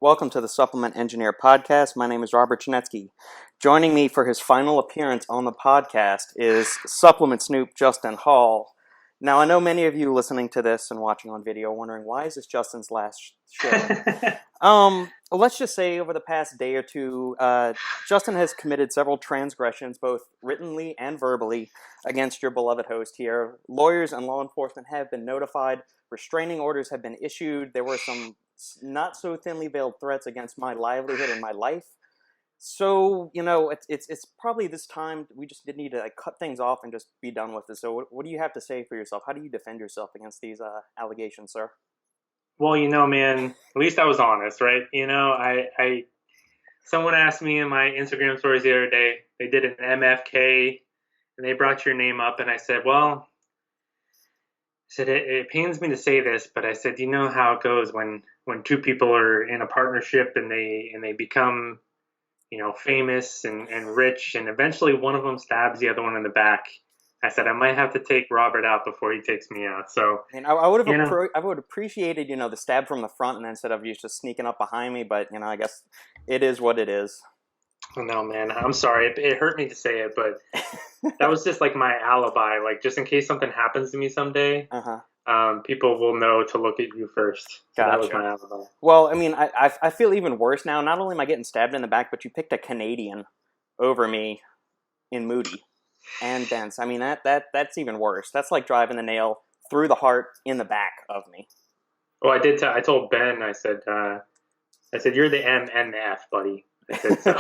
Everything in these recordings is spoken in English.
Welcome to the Supplement Engineer Podcast. My name is Robert Chinetsky. Joining me for his final appearance on the podcast is Supplement Snoop Justin Hall. Now, I know many of you listening to this and watching on video are wondering, why is this Justin's last show? Let's just say over the past day or two, Justin has committed several transgressions, both writtenly and verbally, against your beloved host here. Lawyers and law enforcement have been notified. Restraining orders have been issued. There were some not so thinly veiled threats against my livelihood and my life. So, it's probably this time we just need to cut things off and just be done with it. So what do you have to say for yourself? How do you defend yourself against these allegations, sir? Well, man, at least I was honest, right? Someone asked me in my Instagram stories the other day, they did an MFK and they brought your name up, and I said, it pains me to say this, but I said, you know how it goes when two people are in a partnership and they become, famous and rich, and eventually one of them stabs the other one in the back. I said, I might have to take Robert out before he takes me out. So, and I would have appreciated, the stab from the front and instead of you just sneaking up behind me. But, I guess it is what it is. No, man, I'm sorry. It hurt me to say it, but that was just like my alibi. Like, just in case something happens to me someday, people will know to look at you first. So Gotcha. That was my alibi. Well, I feel even worse now. Not only am I getting stabbed in the back, but you picked a Canadian over me in Moody and Dents. That's even worse. That's like driving the nail through the heart in the back of me. Well, I did. I told Ben. I said, you're the M and the F, buddy. I said so.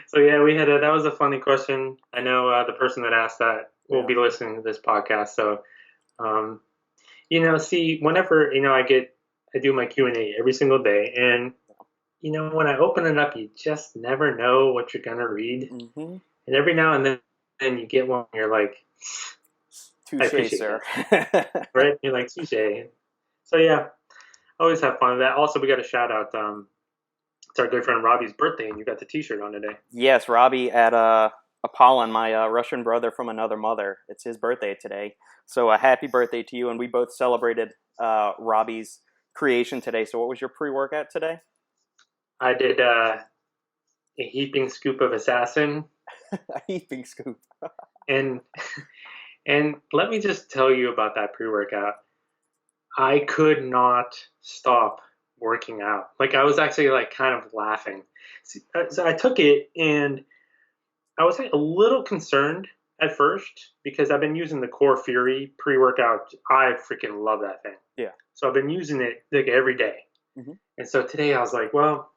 So yeah, we had that was a funny question. I know the person that asked that will be listening to this podcast. So, whenever I do my Q&A every single day, and when I open it up, you just never know what you're gonna read, and every now and then you get one, you're like, touche, sir. Right? You're like, touche. So yeah, always have fun with that. Also, we got a shout out. It's our good friend Robbie's birthday, and you got the T-shirt on today. Yes, Robbie at Apollon, my Russian brother from another mother. It's his birthday today. So a happy birthday to you, and we both celebrated Robbie's creation today. So what was your pre-workout today? I did a heaping scoop of Assassin. A heaping scoop. and let me just tell you about that pre-workout. I could not stop working out. Like, I was actually kind of laughing. So I took it, and I was a little concerned at first because I've been using the Core Fury pre-workout. I freaking love that thing. Yeah. So I've been using it every day. And so today I was like, well,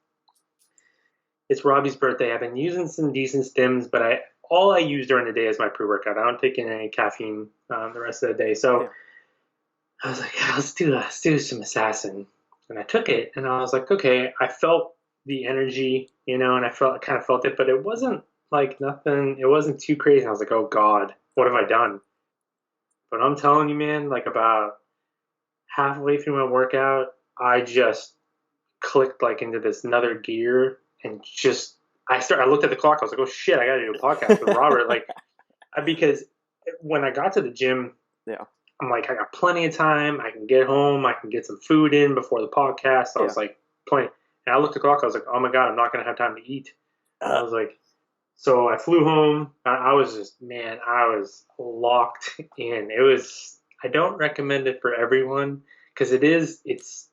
it's Robbie's birthday. I've been using some decent stims, but all I use during the day is my pre-workout. I don't take in any caffeine the rest of the day. So I was like, yeah, let's do some Assassin. And I took it, and I was like, okay, I felt the energy, and I kind of felt it, but it wasn't like nothing. It wasn't too crazy. I was like, oh God, what have I done? But I'm telling you, man, like about halfway through my workout, I just clicked into this another gear, and I looked at the clock. I was like, oh shit, I got to do a podcast with Robert. Because when I got to the gym, I'm like, I got plenty of time. I can get home. I can get some food in before the podcast. I was like, plenty. And I looked at the clock. I was like, oh my God, I'm not going to have time to eat. I was like, so I flew home. I was locked in. I don't recommend it for everyone because it's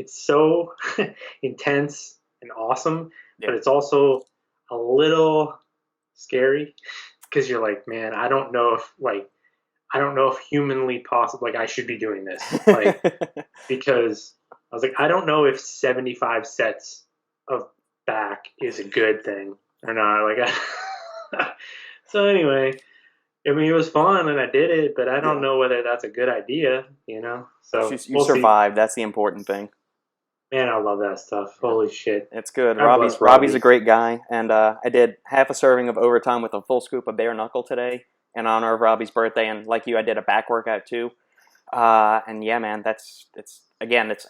so intense and awesome, but it's also a little scary because you're like, man, I don't know if humanly possible, I should be doing this, because I was like, I don't know if 75 sets of back is a good thing or not. So anyway, it was fun and I did it, but I don't know whether that's a good idea, So you survived. That's the important thing. Man, I love that stuff. Holy shit. It's good. Robbie's a great guy, and I did half a serving of overtime with a full scoop of bare knuckle today in honor of Robbie's birthday, and like you, I did a back workout too. And yeah, man,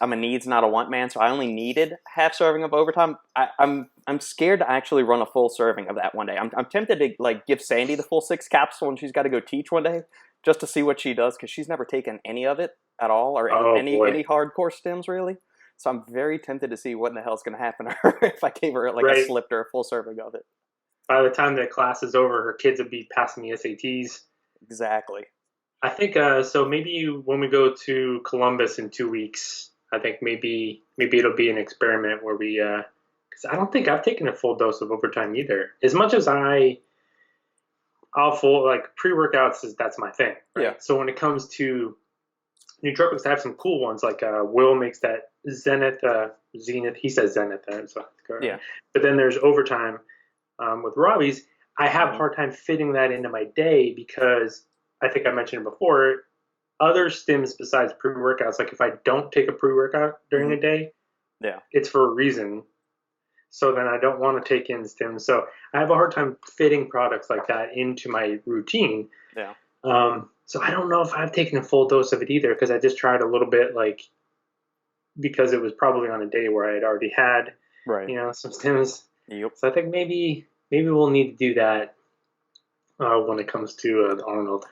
I'm a needs, not a want man, so I only needed half serving of overtime. I'm scared to actually run a full serving of that one day. I'm tempted to give Sandy the full 6 capsule when she's got to go teach one day, just to see what she does, because she's never taken any of it. at all, or Oh boy. any hardcore stims really. So I'm very tempted to see what in the hell's going to happen to her if I gave her like a Right. slipped or a full serving of it. By the time the class is over, her kids will be passing the SATs. Exactly. I think so. Maybe when we go to Columbus in 2 weeks, I think maybe it'll be an experiment where we because I don't think I've taken a full dose of overtime either. As much as I'll full like pre-workouts is that's my thing. Right? Yeah. So when it comes to nootropics, I have some cool ones like Will makes that Zenith. He says Zenith, so Yeah. But then there's overtime with Robbie's. I have a Mhm. hard time fitting that into my day because I think I mentioned it before. Other stims besides pre-workouts, like if I don't take a pre-workout during the day, Yeah. it's for a reason. So then I don't want to take in stims. So I have a hard time fitting products like that into my routine. Yeah. So I don't know if I've taken a full dose of it either because I just tried a little bit, like because it was probably on a day where I had already had, Right. some stims. Yep. So I think maybe we'll need to do that when it comes to Arnold.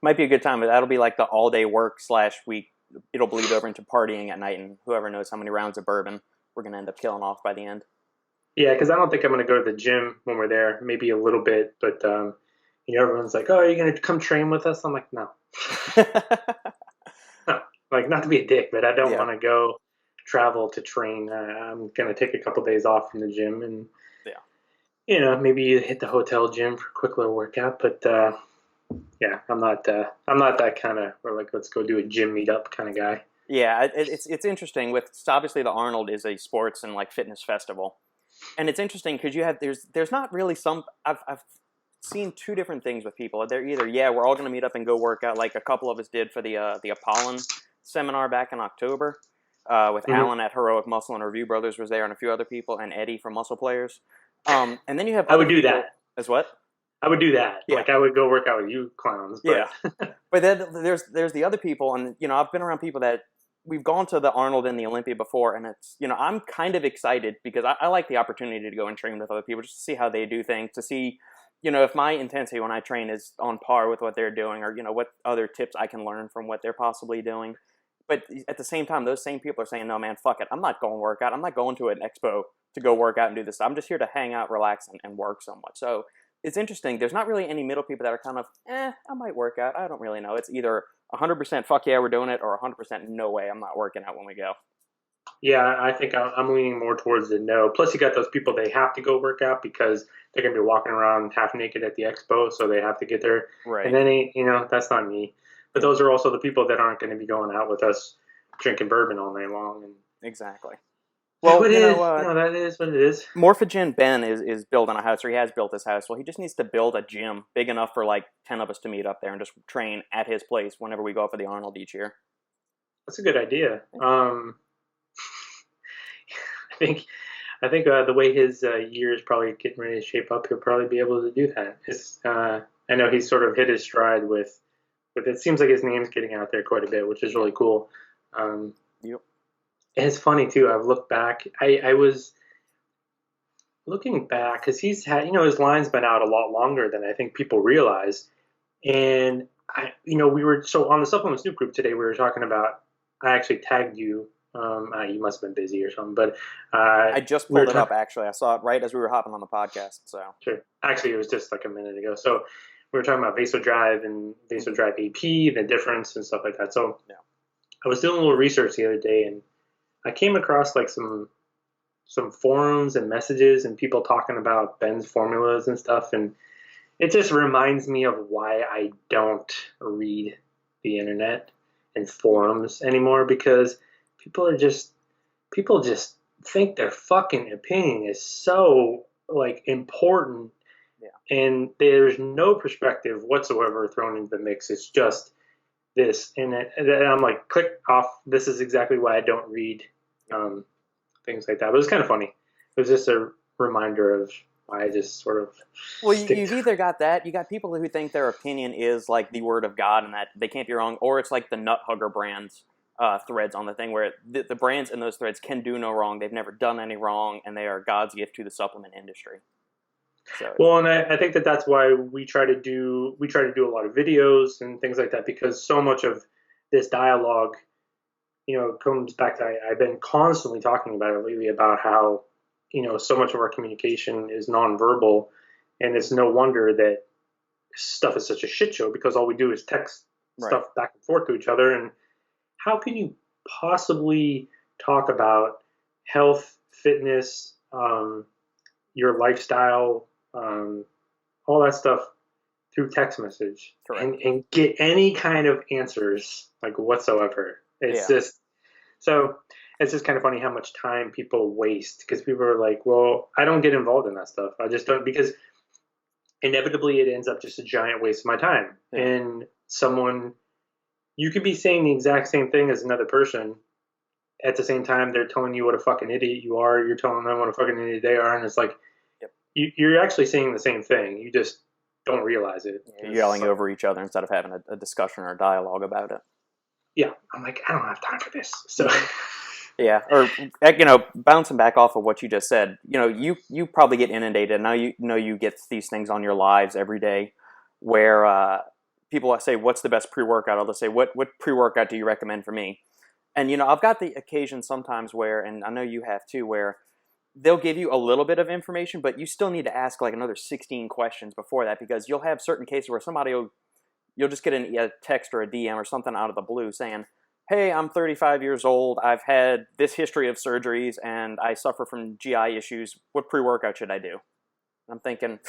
Might be a good time, but that'll be like the all day work / week. It'll bleed over into partying at night, and whoever knows how many rounds of bourbon we're gonna end up killing off by the end. Yeah, because I don't think I'm going to go to the gym when we're there. Maybe a little bit, but everyone's like, "Oh, are you going to come train with us?" I'm like, "No, no." Like, not to be a dick, but I don't Yeah. want to go travel to train. I'm going to take a couple days off from the gym and maybe hit the hotel gym for a quick little workout. But yeah, I'm not that kind of or like let's go do a gym meetup kind of guy. Yeah, it's interesting. With obviously the Arnold is a sports and like fitness festival, and it's interesting because you have there's not really some I've seen two different things with people. They're either we're all going to meet up and go work out like a couple of us did for the Apollon seminar back in October with Alan at Heroic Muscle and Review Brothers was there and a few other people and Eddie from Muscle Players. And then you have I other would do people that. as what? I would do that. Yeah. Like I would go work out with you clowns. But Yeah. But then there's the other people, and I've been around people that we've gone to the Arnold and the Olympia before, and it's I'm kind of excited because I like the opportunity to go and train with other people just to see how they do things, to see if my intensity when I train is on par with what they're doing, or what other tips I can learn from what they're possibly doing. But at the same time, those same people are saying, no, man, fuck it. I'm not going to work out. I'm not going to an expo to go work out and do this. I'm just here to hang out, relax, and work somewhat. So it's interesting. There's not really any middle people that are kind of, I might work out. I don't really know. It's either 100% fuck yeah, we're doing it, or 100% no way, I'm not working out when we go. Yeah, I think I'm leaning more towards the no. Plus, you got those people, they have to go work out because they're going to be walking around half naked at the expo, so they have to get there. Right. And then, that's not me. But those are also the people that aren't going to be going out with us drinking bourbon all night long. And exactly. Well, that is what it is. Morphogen Ben is building a house, or he has built his house. Well, he just needs to build a gym big enough for like 10 of us to meet up there and just train at his place whenever we go for the Arnold each year. That's a good idea. I think the way his year is probably getting ready to shape up, he'll probably be able to do that. I know he's sort of hit his stride with it. Seems like his name's getting out there quite a bit, which is really cool. Yep. It's funny too. I've looked back. I was looking back because he's had, his line's been out a lot longer than I think people realize. And we were so on the Supplement Snoop group today. We were talking about. I actually tagged you. You must have been busy or something, but I just pulled it up. Actually, I saw it right as we were hopping on the podcast. So sure. Actually, it was just like a minute ago. So we were talking about Vasodrive and Vasodrive AP, the difference and stuff like that. So I was doing a little research the other day, and I came across like some forums and messages and people talking about Ben's formulas and stuff, and it just reminds me of why I don't read the internet and forums anymore, because people just think their fucking opinion is so like important, and there's no perspective whatsoever thrown into the mix. It's just this, and I'm like, click off. This is exactly why I don't read things like that. But it was kind of funny. It was just a reminder of why I just sort of. Well, you've either got that, you got people who think their opinion is like the word of God and that they can't be wrong, or it's like the Nut Hugger brands threads on the thing where the brands in those threads can do no wrong. They've never done any wrong, and they are God's gift to the supplement industry. So, well, and I think that's why we try to do a lot of videos and things like that, because so much of this dialogue, comes back to I've been constantly talking about it lately about how, so much of our communication is nonverbal, and it's no wonder that stuff is such a shit show because all we do is text stuff back and forth to each other. And how can you possibly talk about health, fitness, your lifestyle, all that stuff through text message and get any kind of answers like whatsoever? It's just kind of funny how much time people waste because people are like, well, I don't get involved in that stuff. I just don't, because inevitably it ends up just a giant waste of my time. And you could be saying the exact same thing as another person. At the same time, they're telling you what a fucking idiot you are. You're telling them what a fucking idiot they are. And it's like, you're actually saying the same thing. You just don't realize it. You're yelling over each other instead of having a discussion or a dialogue about it. Yeah. I'm like, I don't have time for this. So... Yeah, or bouncing back off of what you just said, you probably get inundated. Now you get these things on your lives every day, where people say, "What's the best pre-workout?" Or they'll say, "What pre-workout do you recommend for me?" And I've got the occasion sometimes where, and I know you have too, where they'll give you a little bit of information, but you still need to ask like another 16 questions before that, because you'll have certain cases where you'll just get a text or a DM or something out of the blue saying, "Hey, I'm 35 years old. I've had this history of surgeries, and I suffer from GI issues. What pre-workout should I do?" I'm thinking,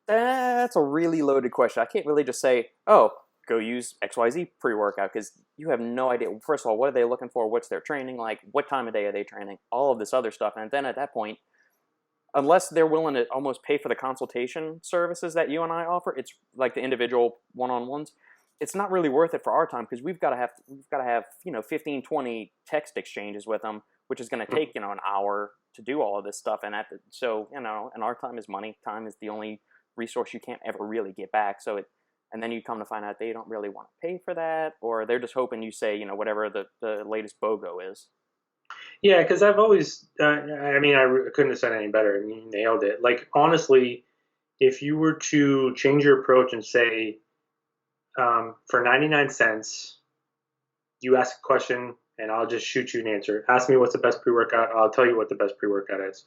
that's a really loaded question. I can't really just say, "Oh, go use XYZ pre-workout," because you have no idea. First of all, what are they looking for? What's their training like? What time of day are they training? All of this other stuff. And then at that point, unless they're willing to almost pay for the consultation services that you and I offer, it's like the individual one-on-ones. It's not really worth it for our time, because we've got to have 15, 20 text exchanges with them, which is going to take an hour to do all of this stuff. And and our time is money. Time is the only resource you can't ever really get back. And then you come to find out they don't really want to pay for that, or they're just hoping you say whatever the latest BOGO is. Yeah, because I've always, I couldn't have said any better. I mean, you nailed it. Like, honestly, if you were to change your approach and say, for 99 cents, you ask a question and I'll just shoot you an answer. Ask me what's the best pre-workout. I'll tell you what the best pre-workout is.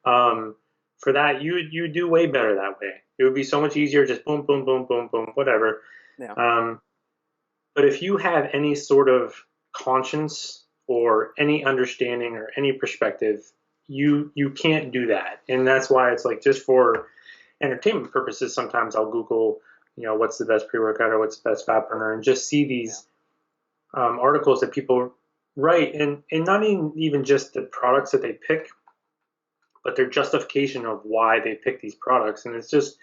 For that, you do way better that way. It would be so much easier, just boom, boom, boom, boom, boom, whatever. Yeah. But if you have any sort of conscience or any understanding or any perspective, you can't do that. And that's why it's like, just for entertainment purposes, sometimes I'll Google, what's the best pre-workout or what's the best fat burner, and just see these articles that people write, and not even just the products that they pick, but their justification of why they pick these products. And it's just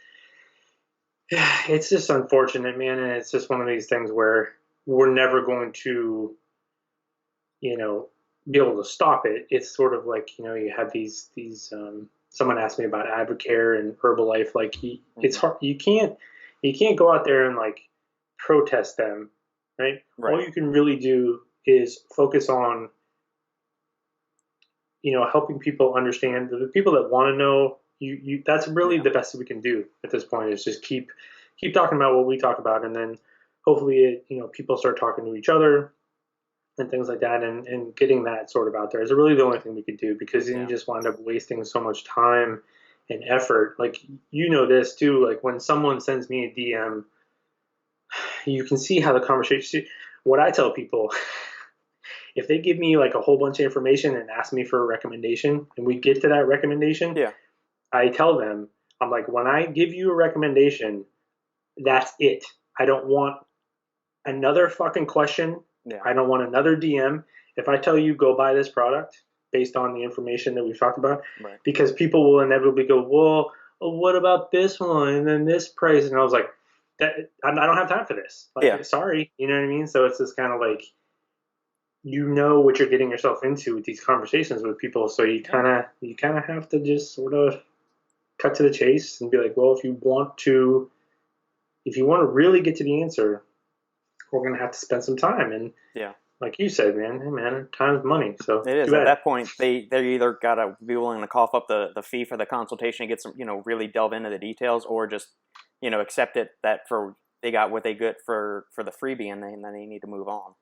unfortunate, man. And it's just one of these things where we're never going to, be able to stop it. It's sort of like, you have these someone asked me about Advocare and Herbalife. Like, it's hard. You can't go out there and like protest them, right? All you can really do is focus on, helping people understand. The people that want to know, that's really the best that we can do at this point, is just keep talking about what we talk about, and then hopefully people start talking to each other and things like that, and getting that sort of out there is really the only thing we could do, because then you just wind up wasting so much time and effort. Like, this too, like when someone sends me a DM, you can see how the conversation, what I tell people, if they give me like a whole bunch of information and ask me for a recommendation, and we get to that recommendation, I tell them, I'm like, when I give you a recommendation, that's it. I don't want another fucking question. I don't want another DM. If I tell you go buy this product based on the information that we've talked about, because people will inevitably go, well, what about this one and then this price? And I was like, I don't have time for this. Like, sorry, you know what I mean? So it's just kind of like, what you're getting yourself into with these conversations with people. So you kind of have to just sort of cut to the chase and be like, well, if you want to really get to the answer, we're going to have to spend some time. And like you said, man, time's money. So it is. At that point, they either got to be willing to cough up the fee for the consultation and get some, really delve into the details, or just, accept it that they got what they get for the freebie, and then they need to move on.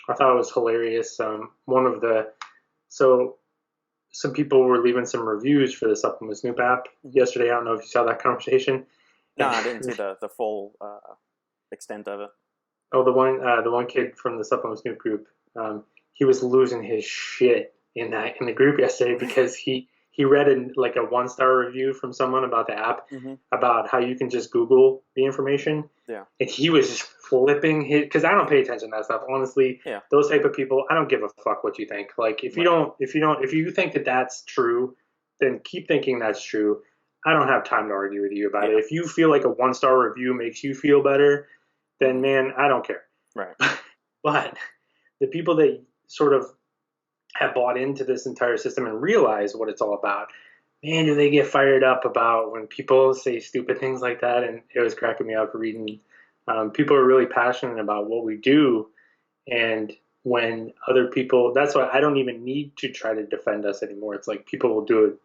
I thought it was hilarious. So some people were leaving some reviews for the Supplement Snoop app yesterday. I don't know if you saw that conversation. No, I didn't see the full extent of it. Oh, the one kid from the Supplement Snoop group, he was losing his shit in the group yesterday because he read like a 1-star review from someone about the app, about how you can just Google the information. Yeah. And he was just flipping his, because I don't pay attention to that stuff. Honestly, yeah. Those type of people, I don't give a fuck what you think. Like if you think that that's true, then keep thinking that's true. I don't have time to argue with you about it. If you feel like a 1-star review makes you feel better, then man, I don't care. Right. But the people that sort of have bought into this entire system and realize what it's all about, man, do they get fired up about when people say stupid things like that. And it was cracking me up reading. People are really passionate about what we do. And when other people, that's why I don't even need to try to defend us anymore. It's like people will do it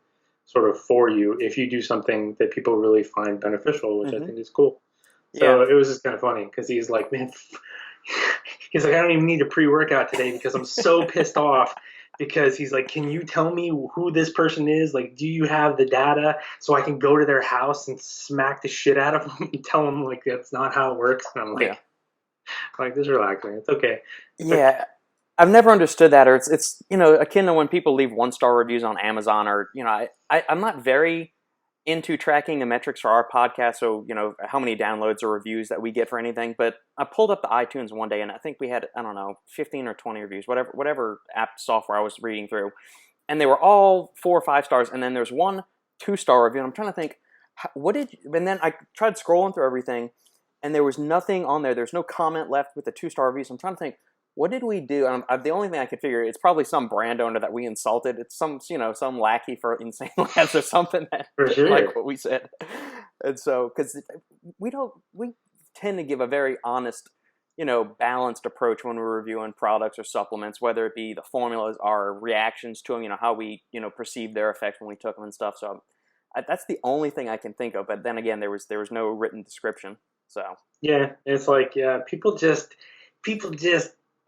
sort of for you if you do something that people really find beneficial, which I think is cool. So it was just kind of funny because he's like, man, he's like, I don't even need a pre-workout today because I'm so pissed off. Because he's like, can you tell me who this person is? Like, do you have the data so I can go to their house and smack the shit out of them and tell them like that's not how it works? And I'm like, just relax, man. It's okay. Yeah, I've never understood that, or it's akin to when people leave 1-star reviews on Amazon, or I'm not very into tracking the metrics for our podcast, so how many downloads or reviews that we get for anything. But I pulled up the iTunes one day, and I think we had 15 or 20 reviews, whatever app software I was reading through, and they were all 4 or 5 stars. And then there's one 2-star review, and I'm trying to think, and then I tried scrolling through everything, and there was nothing on there. There's no comment left with the 2-star review. So I'm trying to think, what did we do? And the only thing I could figure, it's probably some brand owner that we insulted. It's some lackey for Insane Labs or something that didn't like what we said. And so, because we tend to give a very honest, balanced approach when we're reviewing products or supplements, whether it be the formulas, our reactions to them, how we, perceive their effects when we took them and stuff. So that's the only thing I can think of. But then again, there was no written description. So yeah, it's like, people just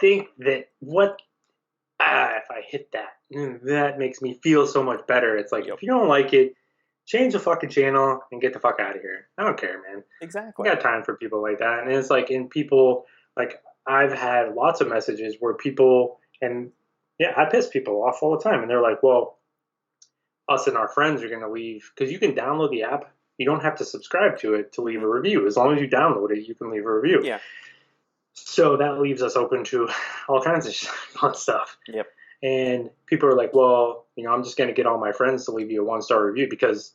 think that if I hit that makes me feel so much better. It's like, if you don't like it, change the fucking channel and get the fuck out of here. I don't care, man. Exactly. I got time for people like that. And it's like, in people, like, I've had lots of messages where people, and I piss people off all the time. And they're like, well, us and our friends are going to leave, because you can download the app. You don't have to subscribe to it to leave a review. As long as you download it, you can leave a review. Yeah. So that leaves us open to all kinds of fun stuff. Yep. And people are like, well, I'm just going to get all my friends to leave you a 1-star review because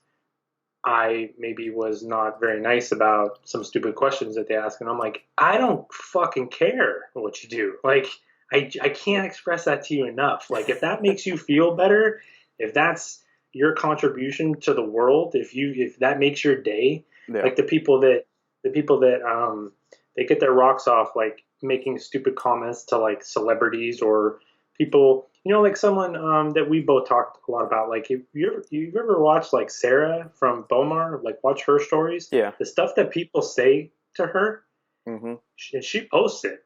I maybe was not very nice about some stupid questions that they ask. And I'm like, I don't fucking care what you do. Like, I can't express that to you enough. Like, if that makes you feel better, if that's your contribution to the world, if that makes your day, like the people that they get their rocks off, like making stupid comments to like celebrities or people, like someone that we both talked a lot about. Like, you've ever watched like Sarah from Bomar, like watch her stories? Yeah. The stuff that people say to her, she posts it,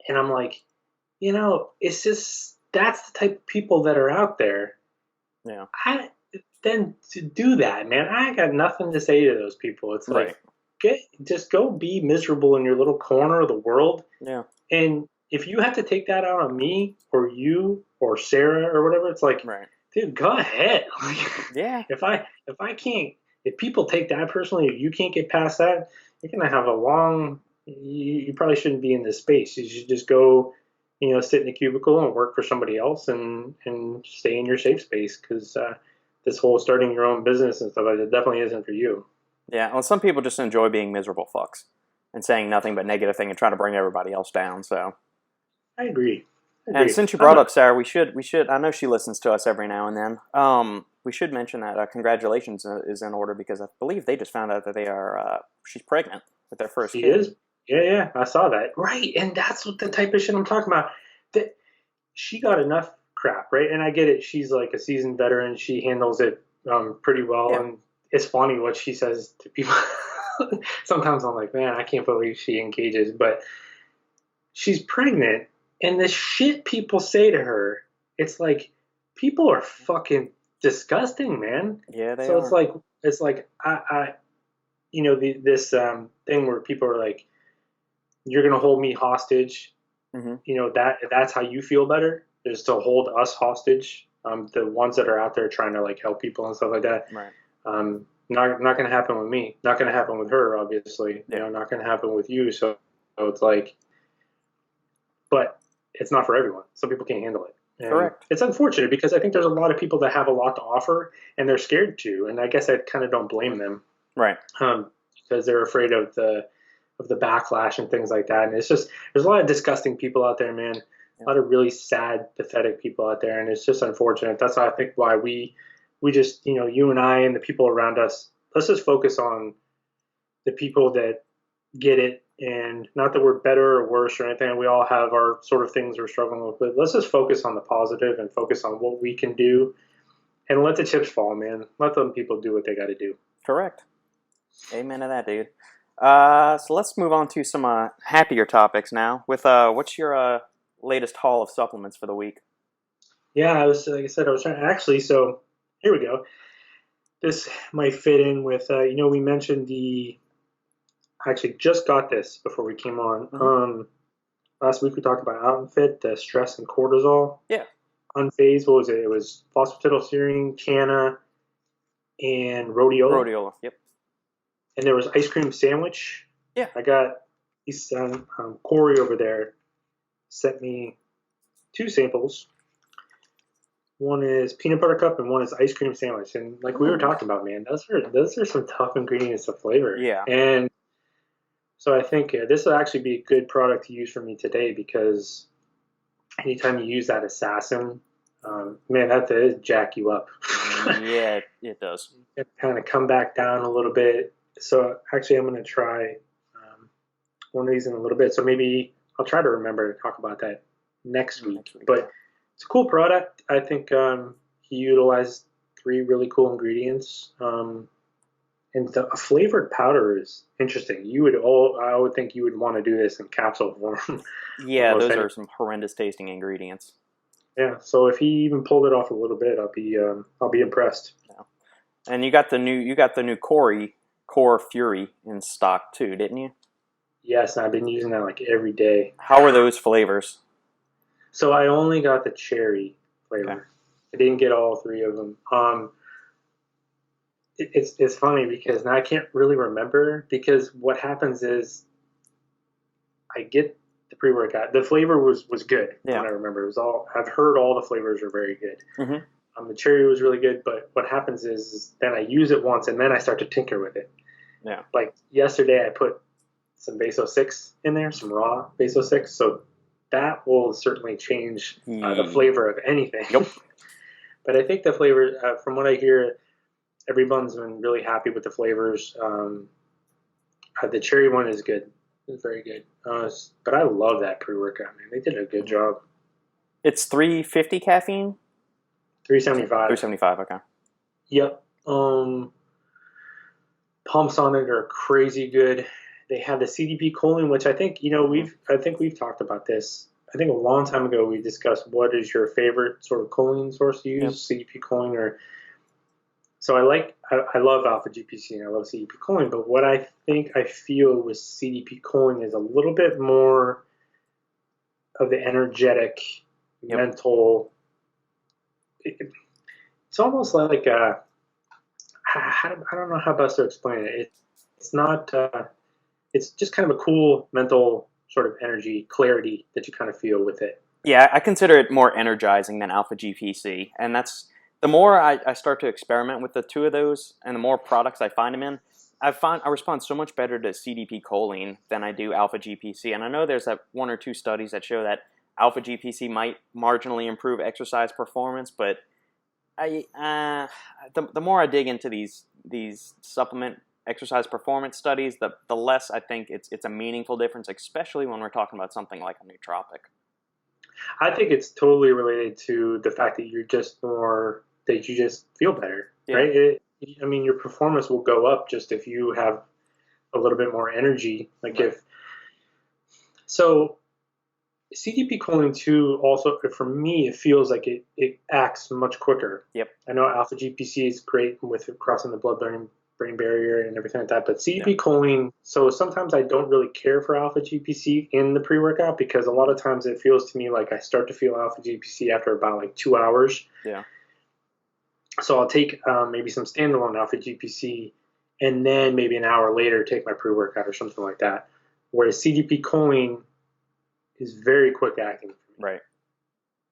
and I'm like, it's just, that's the type of people that are out there. Yeah. Then to do that, man, I got nothing to say to those people. It's like, just go be miserable in your little corner of the world. Yeah. And if you have to take that out on me or you or Sarah or whatever, it's like, dude, go ahead. If people take that personally, if you can't get past that, you're gonna have you probably shouldn't be in this space. You should just go, sit in a cubicle and work for somebody else and stay in your safe space, because this whole starting your own business and stuff like that definitely isn't for you. Yeah, well, some people just enjoy being miserable fucks and saying nothing but negative thing and trying to bring everybody else down. So I agree. And since you brought up Sarah, we should. I know she listens to us every now and then. We should mention that congratulations is in order, because I believe they just found out that she's pregnant with their first kid. She is. Yeah, I saw that. Right, and that's what the type of shit I'm talking about. That she got enough crap, right? And I get it. She's like a seasoned veteran. She handles it pretty well, and it's funny what she says to people. sometimes I'm like, man, I can't believe she engages, but she's pregnant, and the shit people say to her, it's like people are fucking disgusting, man. Yeah, they So are. it's like this thing where people are like, you're gonna hold me hostage. Mm-hmm. That's how you feel better, is to hold us hostage. The ones that are out there trying to like help people and stuff like that. Right. Not gonna happen with me. Not gonna happen with her, obviously. Yeah. Not gonna happen with you. So it's like, but it's not for everyone. Some people can't handle it. And Correct. it's unfortunate because I think there's a lot of people that have a lot to offer and they're scared to, and I guess I kind of don't blame them. Right. Because they're afraid of the backlash and things like that. And it's just, there's a lot of disgusting people out there, man. A lot of really sad, pathetic people out there, and it's just unfortunate. That's I think why we just, you and I and the people around us, let's just focus on the people that get it, and not that we're better or worse or anything. We all have our sort of things we're struggling with, but let's just focus on the positive and focus on what we can do, and let the chips fall, man. Let them people do what they got to do. Correct. Amen to that, dude. So let's move on to some happier topics now. With what's your latest haul of supplements for the week? Yeah, like I said, I was trying actually. So here we go. This might fit in with we mentioned I actually just got this before we came on. Mm-hmm. Last week we talked about OuttenFit, the stress and cortisol. Yeah. Unfazed, what was it? It was phosphatidylserine, canna, and rhodiola. Rhodiola. Yep. And there was ice cream sandwich. Yeah. I got these. Corey over there sent me 2 samples. One is peanut butter cup and one is ice cream sandwich. And like we were talking about, man, those are some tough ingredients to flavor. Yeah. And so I think this will actually be a good product to use for me today, because anytime you use that assassin, man, that does jack you up. Yeah, it does. It kind of come back down a little bit. So actually, I'm going to try one of these in a little bit. So maybe I'll try to remember to talk about that next week. But it's a cool product. I think he utilized 3 really cool ingredients. And the flavored powder is interesting. I would think you would want to do this in capsule form. Yeah, those are some horrendous tasting ingredients. Yeah, so if he even pulled it off a little bit, I'll be impressed. Yeah. And you got the new Core Fury in stock too, didn't you? Yes, I've been using that like every day. How are those flavors? So I only got the cherry flavor. Okay. I didn't get all 3 of them. It's funny because now I can't really remember, because what happens is I get the pre-workout. The flavor was good. Yeah. When I remember, it was I've heard all the flavors are very good. Mm-hmm. The cherry was really good, but what happens is then I use it once and then I start to tinker with it. Yeah. Like yesterday, I put some Baso 6 in there, some raw Baso 6. So that will certainly change the flavor of anything. Yep. But I think the flavor, from what I hear, everyone's been really happy with the flavors. The cherry one is good. It's very good. But I love that pre-workout, man. They did a good job. It's 350 caffeine? 375. 375, okay. Yep. Pumps on it are crazy good. They have the CDP choline, which I think, we've talked about this. I think a long time ago we discussed what is your favorite sort of choline source to use, yep. CDP choline or... So I love alpha GPC and I love CDP choline, but what I feel with CDP choline is a little bit more of the energetic, yep. mental. It's almost like I don't know how best to explain it. It's not. It's just kind of a cool mental sort of energy, clarity that you kind of feel with it. Yeah, I consider it more energizing than alpha GPC, and that's. The more I start to experiment with the 2 of those, and the more products I find them in, I respond so much better to CDP choline than I do alpha GPC. And I know there's 1 or 2 studies that show that alpha GPC might marginally improve exercise performance, but the more I dig into these supplement exercise performance studies, the less I think it's a meaningful difference, especially when we're talking about something like a nootropic. I think it's totally related to the fact that you just feel better, yeah. Right? Your performance will go up just if you have a little bit more energy. Like if so, CDP choline 2 also, for me, it feels like it acts much quicker. Yep. I know alpha GPC is great with crossing the blood-brain barrier and everything like that, but CDP choline, so sometimes I don't really care for alpha GPC in the pre-workout because a lot of times it feels to me like I start to feel alpha GPC after about like 2 hours. Yeah. So I'll take maybe some standalone alpha GPC and then maybe an hour later take my pre-workout or something like that. Whereas CDP choline is very quick acting. Right.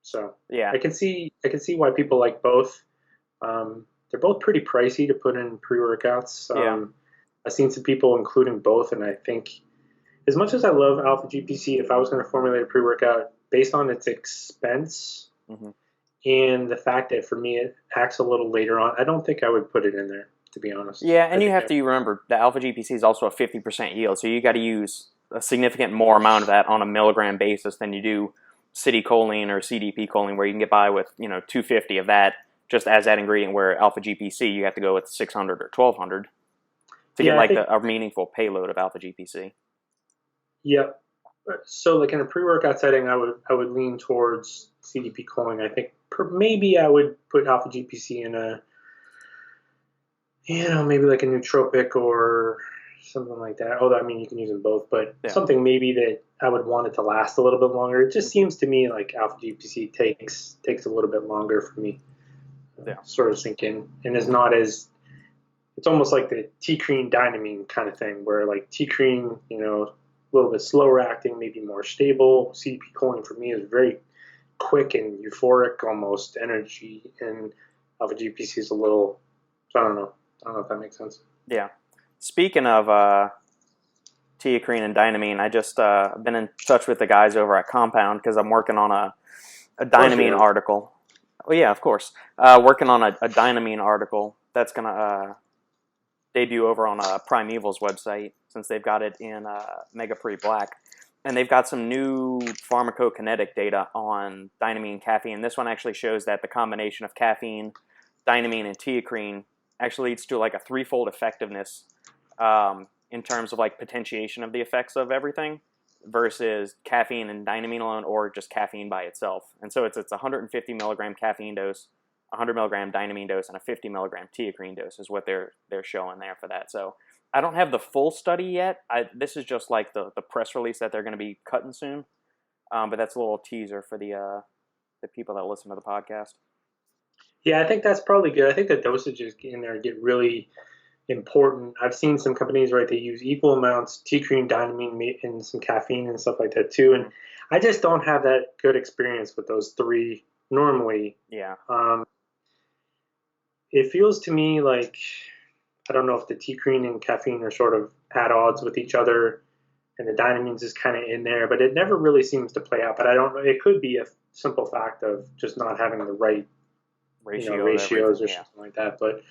So yeah, I can see why people like both. They're both pretty pricey to put in pre-workouts. I've seen some people including both, and I think as much as I love alpha GPC, if I was going to formulate a pre-workout based on its expense and the fact that for me it acts a little later on, I don't think I would put it in there, to be honest. Yeah, and you have to remember the alpha GPC is also a 50% yield, so you got to use a significant more amount of that on a milligram basis than you do city choline or CDP choline, where you can get by with 250 of that just as that ingredient. Where alpha GPC you have to go with 600 or 1200 to get a meaningful payload of alpha GPC. Yep. So like in a pre-workout setting, I would lean towards CDP choline. I think maybe I would put alpha GPC in a maybe like a nootropic or something like that. Although, I mean, you can use them both, but something maybe that I would want it to last a little bit longer. It just seems to me like alpha GPC takes a little bit longer for me sort of sink in, and is not as, it's almost like the T-cream dynamine kind of thing, where like T-cream, a little bit slower acting, maybe more stable. CDP choline for me is very quick and euphoric almost energy, and alpha GPC is a little, I don't know if that makes sense. Yeah. Speaking of teacrine and dynamine, I just been in touch with the guys over at Compound because I'm working on a dynamine article. Oh yeah, of course. Working on a dynamine article that's gonna debut over on Primeval's website, since they've got it in Mega Pre Black, and they've got some new pharmacokinetic data on dynamine and caffeine. This one actually shows that the combination of caffeine, dynamine, and teacrine actually leads to like a threefold effectiveness in terms of like potentiation of the effects of everything versus caffeine and dynamine alone, or just caffeine by itself. And so it's 150 milligram caffeine dose, 100 milligram dynamine dose, and a 50 milligram teacrine dose is what they're showing there for that. So I don't have the full study yet. This is just like the press release that they're going to be cutting soon. But that's a little teaser for the people that listen to the podcast. Yeah, I think that's probably good. I think the dosages in there get really important. I've seen some companies, right, they use equal amounts, teacrine, dynamine, and some caffeine and stuff like that too. And I just don't have that good experience with those three normally. Yeah. It feels to me like, I don't know if the teacrine and caffeine are sort of at odds with each other, and the dynamine's is kind of in there, but it never really seems to play out. But I don't know. It could be a simple fact of just not having the right ratios or something like that. But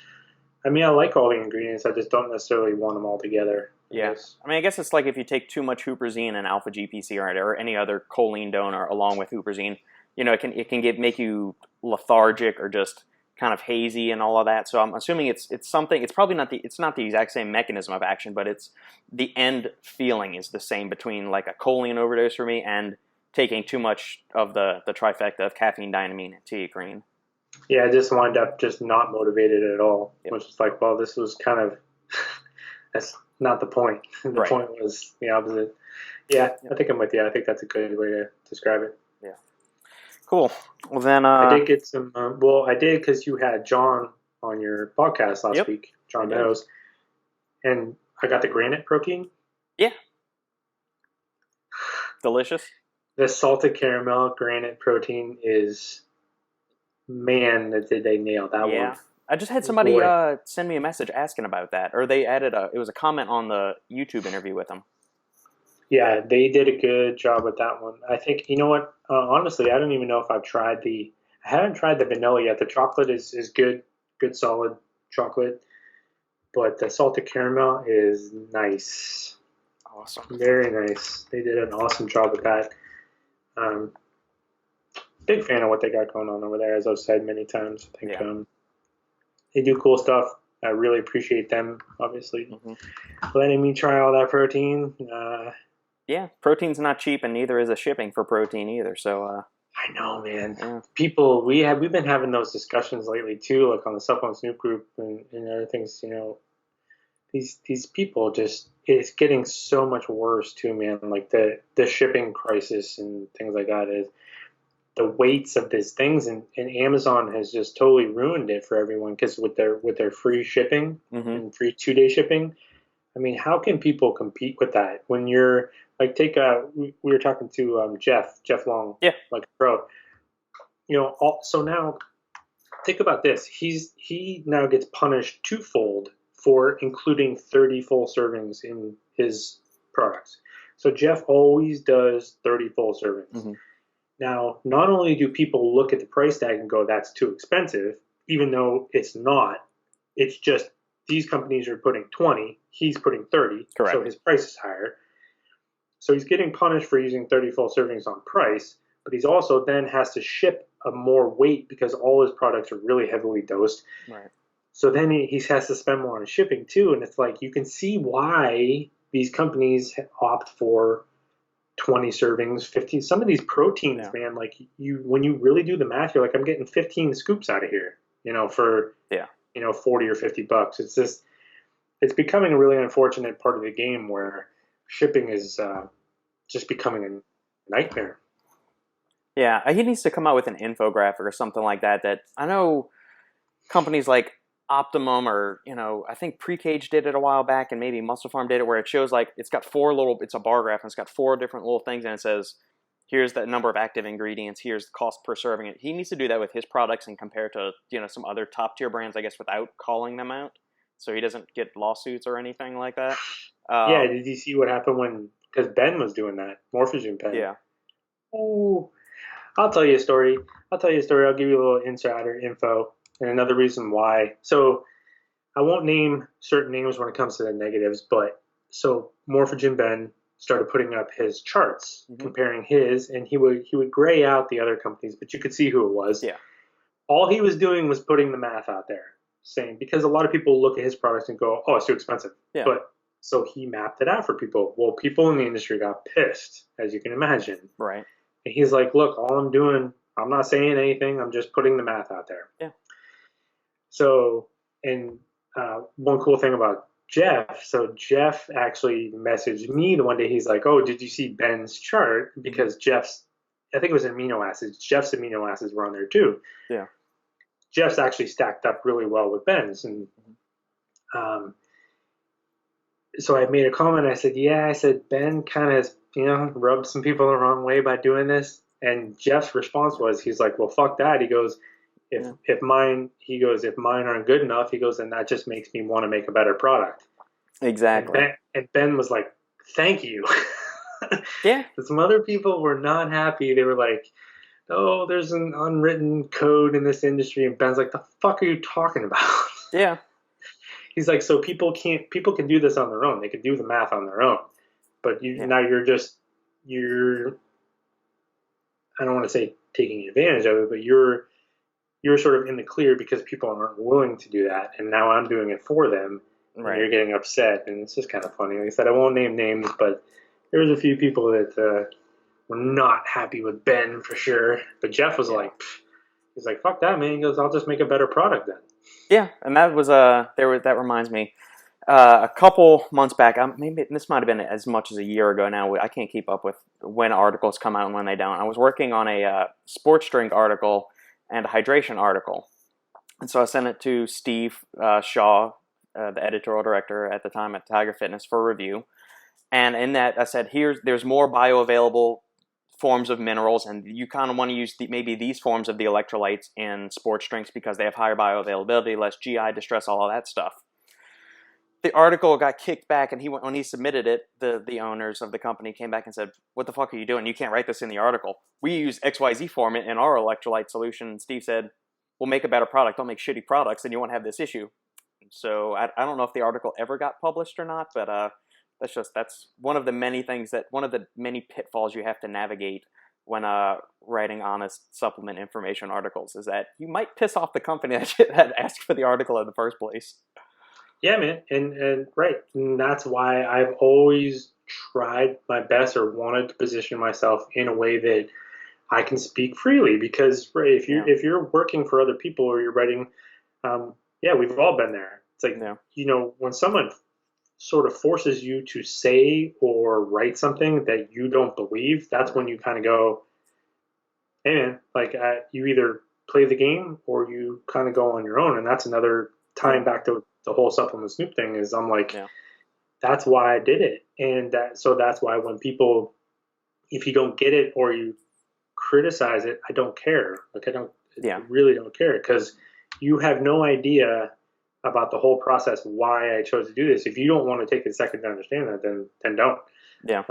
I mean, I like all the ingredients. I just don't necessarily want them all together. I guess it's like if you take too much huperzine and alpha GPC or any other choline donor along with huperzine, it can make you lethargic or just kind of hazy and all of that. So I'm assuming it's something. It's probably not the exact same mechanism of action, but it's the end feeling is the same between like a choline overdose for me and taking too much of the trifecta of caffeine, dynamine, and teacrine. Yeah, I just wind up just not motivated at all, which is like, well, this was kind of, that's not the point. The point was the opposite. Yeah, I think I'm with you. I think that's a good way to describe it. Yeah. Cool. Well, then... I did get some, I did because you had John on your podcast last week, John Meadows, and I got the Granite protein. Yeah. Delicious. The salted caramel Granite protein is... Man, did they nail that one. Yeah. I just had somebody send me a message asking about that. Or they added it was a comment on the YouTube interview with them. Yeah, they did a good job with that one. I think, you know what, honestly, I don't even know if I haven't tried the vanilla yet. The chocolate is good solid chocolate. But the salted caramel is nice. Awesome. Very nice. They did an awesome job with that. Big fan of what they got going on over there, as I've said many times. I think they do cool stuff. I really appreciate them, obviously, Mm-hmm. letting me try all that protein. Yeah, protein's not cheap, and neither is the shipping for protein either. So, I know, man. yeah. People, we've been having those discussions lately too, like on the Supplement Snoop group and other things. These people just, it's getting so much worse too, man. Like the shipping crisis and things like that is the weights of these things, and Amazon has just totally ruined it for everyone because with their free shipping Mm-hmm. and free 2-day shipping. I mean, how can people compete with that when you're like we were talking to Jeff Long, Yeah. like pro, so now think about this. He now gets punished twofold for including 30 full servings in his products. So Jeff always does 30 full servings. Mm-hmm. Now, not only do people look at the price tag and go, that's too expensive, even though it's not, it's just these companies are putting 20, he's putting 30, Correct. so his price is higher. So he's getting punished for using 30 full servings on price, but he's also then has to ship a more weight because all his products are really heavily dosed. Right. So then he has to spend more on shipping too, and it's like you can see why these companies opt for 20 servings, 15. Some of these proteins, Yeah. man, like when you really do the math, you're like, I'm getting 15 scoops out of here, for 40 or $50. It's just, it's becoming a really unfortunate part of the game where shipping is just becoming a nightmare. Yeah, he needs to come out with an infographic or something like that. That I know companies like Optimum or I think Precage did it a while back, and maybe Muscle Farm did it, where it shows like it's got it's a bar graph and it's got 4 different little things, and it says here's the number of active ingredients, here's the cost per serving. He needs to do that with his products and compare to some other top tier brands, I guess, without calling them out, so he doesn't get lawsuits or anything like that. Yeah, did you see what happened because Ben was doing that, Morphogen Ben? Yeah. Oh, I'll tell you a story. I'll give you a little insider info and another reason why. So I won't name certain names when it comes to the negatives, but so Morphogen Ben started putting up his charts, comparing his, and he would gray out the other companies, but you could see who it was. Yeah. All he was doing was putting the math out there, saying, because a lot of people look at his products and go, oh, it's too expensive. Yeah. But so he mapped it out for people. Well, people in the industry got pissed, as you can imagine. Right. And he's like, look, all I'm doing, I'm not saying anything. I'm just putting the math out there. Yeah. So, and one cool thing about Jeff, so Jeff actually messaged me the one day. He's like, oh, did you see Ben's chart? Because I think it was amino acids. Jeff's amino acids were on there too. Yeah. Jeff's actually stacked up really well with Ben's. And so I made a comment. I said, yeah, Ben kind of, rubbed some people the wrong way by doing this. And Jeff's response was, he's like, well, fuck that. He goes, if mine aren't good enough, he goes, then that just makes me want to make a better product. Exactly. And Ben was like, thank you. Yeah. Some other people were not happy. They were like, oh, there's an unwritten code in this industry. And Ben's like, the fuck are you talking about? Yeah. He's like, so people can do this on their own. They can do the math on their own. But now you're I don't want to say taking advantage of it, but you're sort of in the clear because people aren't willing to do that, and now I'm doing it for them, and you're getting upset, and it's just kind of funny. Like I said, I won't name names, but there was a few people that were not happy with Ben for sure. But Jeff was he's like, fuck that, man. He goes, I'll just make a better product then. Yeah, and that was that reminds me. A couple months back, maybe this might have been as much as a year ago now. I can't keep up with when articles come out and when they don't. I was working on a sports drink article and a hydration article, and so I sent it to Steve Shaw, the editorial director at the time at Tiger Fitness, for review. And in that, I said, there's more bioavailable forms of minerals, and you kind of want to use maybe these forms of the electrolytes in sports drinks because they have higher bioavailability, less GI distress, all of that stuff. The article got kicked back, and when he submitted it, the owners of the company came back and said, what the fuck are you doing? You can't write this in the article. We use XYZ format in our electrolyte solution. And Steve said, we'll make a better product. Don't make shitty products, and you won't have this issue. So I don't know if the article ever got published or not, but that's one of the many pitfalls you have to navigate when writing honest supplement information articles, is that you might piss off the company that asked for the article in the first place. Yeah, man, and right, and that's why I've always tried my best or wanted to position myself in a way that I can speak freely. Because right, Yeah. if you're working for other people or you're writing, yeah, we've all been there. It's like, Yeah. when someone sort of forces you to say or write something that you don't believe, that's when you kind of go, hey man, like you either play the game or you kind of go on your own. And that's another Yeah. time back to the whole Supplement Snoop thing. Is I'm like, Yeah. that's why I did it. And so that's why when people, if you don't get it or you criticize it, I don't care. Like I Yeah. really don't care, because you have no idea about the whole process, why I chose to do this. If you don't want to take a second to understand that, then don't. Yeah.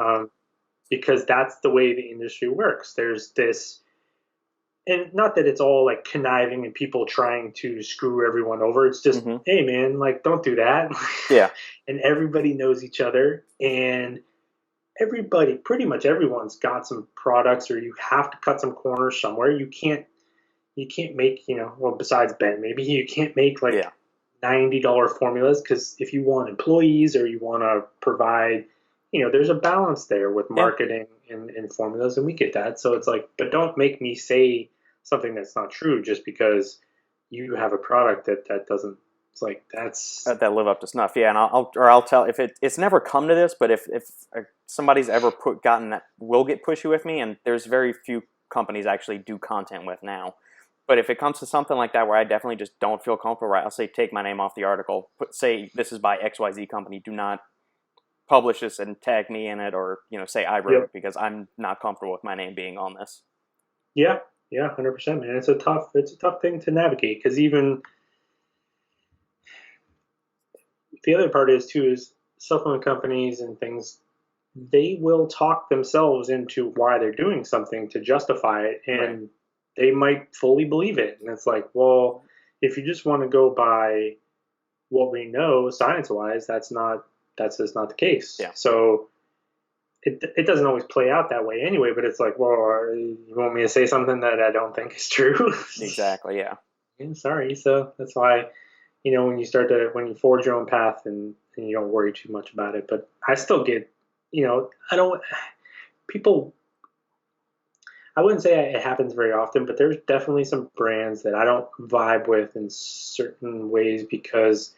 Because that's the way the industry works. There's this, and not that it's all like conniving and people trying to screw everyone over. It's just, Hmm. hey man, like don't do that. Yeah. And everybody knows each other, and everybody, pretty much everyone's got some products, or you have to cut some corners somewhere. You can't make, well, besides Ben, maybe you can't make like Yeah. $90 formulas, because if you want employees or you want to provide, there's a balance there with Yeah. marketing and formulas, and we get that. So it's like, but don't make me say something that's not true just because you have a product that doesn't. It's like that's That live up to snuff. Yeah, and I'll tell if it's never come to this, but if somebody's ever gotten that will get pushy with me, and there's very few companies I actually do content with now. But if it comes to something like that where I definitely just don't feel comfortable, right, I'll say take my name off the article. Say this is by XYZ company. Do not publish this and tag me in it, or say I wrote yeah, it, because I'm not comfortable with my name being on this. yeah, yeah, 100%, man. It's a tough thing to navigate, because even the other part is too is supplement companies and things, they will talk themselves into why they're doing something to justify it, Right. and they might fully believe it. And it's like, well, if you just want to go by what we know science wise, that's just not the case. Yeah. So it doesn't always play out that way anyway. But it's like, well, you want me to say something that I don't think is true? Exactly. Yeah. Yeah, sorry. So that's why, when you forge your own path, and you don't worry too much about it. But I still get, I don't, people, I wouldn't say it happens very often, but there's definitely some brands that I don't vibe with in certain ways, because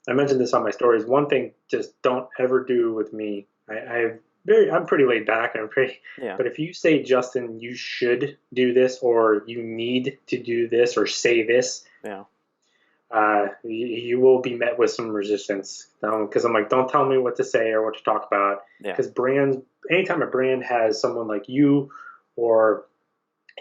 I mentioned this on my stories. One thing, just don't ever do with me. I'm pretty laid back, and I'm pretty, Yeah. but if you say, Justin, you should do this, or you need to do this, or say this, Yeah. you will be met with some resistance. Because I'm like, don't tell me what to say or what to talk about. Yeah. Because anytime a brand has someone like you, or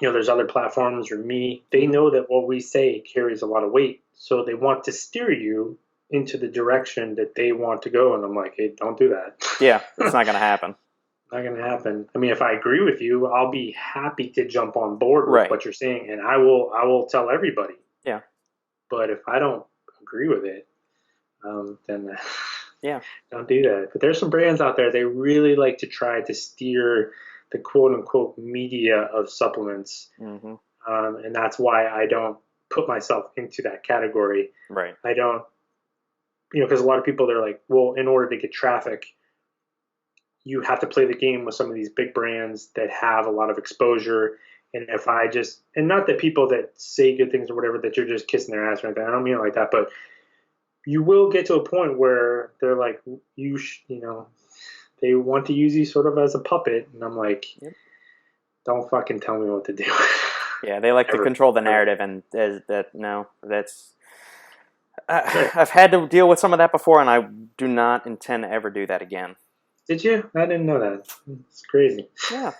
there's other platforms, or me, they know that what we say carries a lot of weight, so they want to steer you into the direction that they want to go. And I'm like, hey, don't do that. Yeah. It's not gonna happen. Not gonna happen. I mean, if I agree with you, I'll be happy to jump on board with Right. what you're saying, and I will tell everybody. Yeah. But if I don't agree with it, then Yeah. don't do that. But there's some brands out there, they really like to try to steer the quote unquote media of supplements. Hmm. And that's why I don't put myself into that category. Right. I don't, because a lot of people, they're like, well, in order to get traffic, you have to play the game with some of these big brands that have a lot of exposure. And if I just, and not that people that say good things or whatever, that you're just kissing their ass or anything, I don't mean it like that, but you will get to a point where they're like, they want to use you sort of as a puppet. And I'm like, Yep. don't fucking tell me what to do. Yeah, they like to Ever. control the narrative, and no, that's I've had to deal with some of that before, and I do not intend to ever do that again. Did you? I didn't know that. It's crazy. Yeah.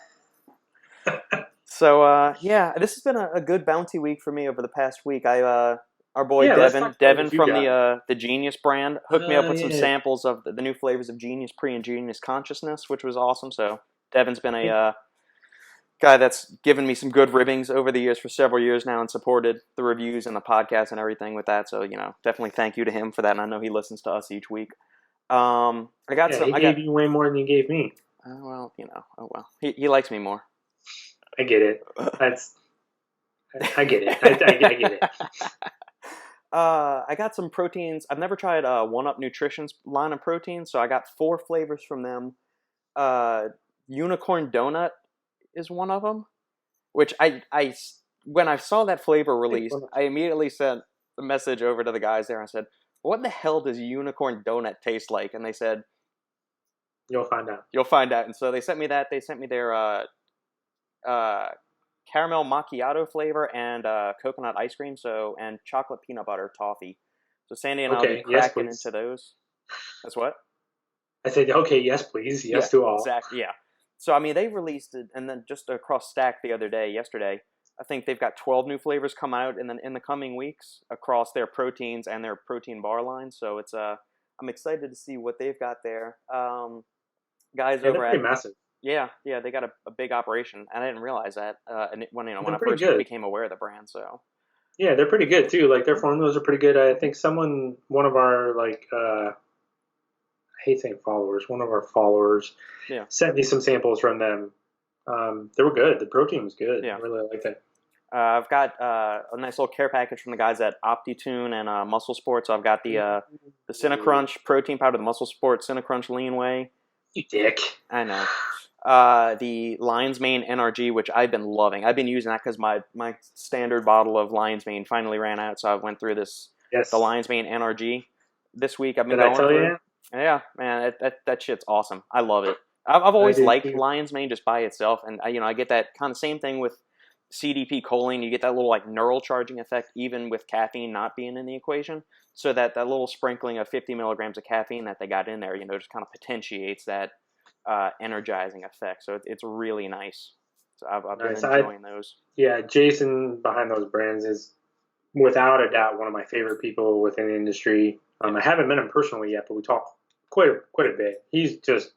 So yeah, this has been a good bounty week for me over the past week. Our boy Yeah, let's talk about Devin what you from got. the Genius brand hooked me up with some Yeah. samples of the new flavors of Genius Pre and Genius Consciousness, which was awesome. So Devin's been a guy that's given me some good ribbings over the years for several years now, and supported the reviews and the podcast and everything with that. So definitely thank you to him for that. And I know he listens to us each week. I got Yeah, some. he gave you way more than you gave me. Well, oh well. He likes me more. I get it. I get it. I get it. I got some proteins. I've never tried One Up Nutrition's line of proteins, so I got 4 flavors from them. Uh, Unicorn Donut is one of them, which when I saw that flavor released, I immediately sent a message over to the guys there and said, "What the hell does Unicorn Donut taste like?" And they said, You'll find out. "You'll find out." And so they sent me that. They sent me their uh, caramel macchiato flavor and coconut ice cream, and chocolate peanut butter toffee. So Sandy and I'll be cracking into those. That's what? I said, okay, yes, please. Yes to all. Exactly, yeah. So, I mean, they released it, and then just across Stack yesterday, I think they've got 12 new flavors come out in the coming weeks across their proteins and their protein bar line. So it's I'm excited to see what they've got there. Guys over they're pretty massive. Yeah, they got a big operation, and I didn't realize that when I first became aware of the brand. So yeah, they're pretty good too. Like their formulas are pretty good. I think one of our I hate saying followers, one of our followers sent me some samples from them. They were good. The protein was good. Yeah. I really like that. I've got a nice little care package from the guys at OptiTune and Muscle Sport. So I've got the Cinecrunch protein powder, the Muscle Sport Cinecrunch Lean Whey. You dick. I know. The Lion's Mane NRG, which I've been loving. I've been using that because my standard bottle of Lion's Mane finally ran out, so I went through the Lion's Mane NRG this week. I've been going through. You? Yeah, man, that shit's awesome. I love it. I've always liked Lion's Mane just by itself, and I get that kind of same thing with CDP choline. You get that little neural charging effect even with caffeine not being in the equation. So that little sprinkling of 50 milligrams of caffeine that they got in there, just kind of potentiates that energizing effect. So it's really nice. So I've been enjoying those. Yeah, Jason behind those brands is without a doubt one of my favorite people within the industry. I haven't met him personally yet, but we talk quite a bit. He's just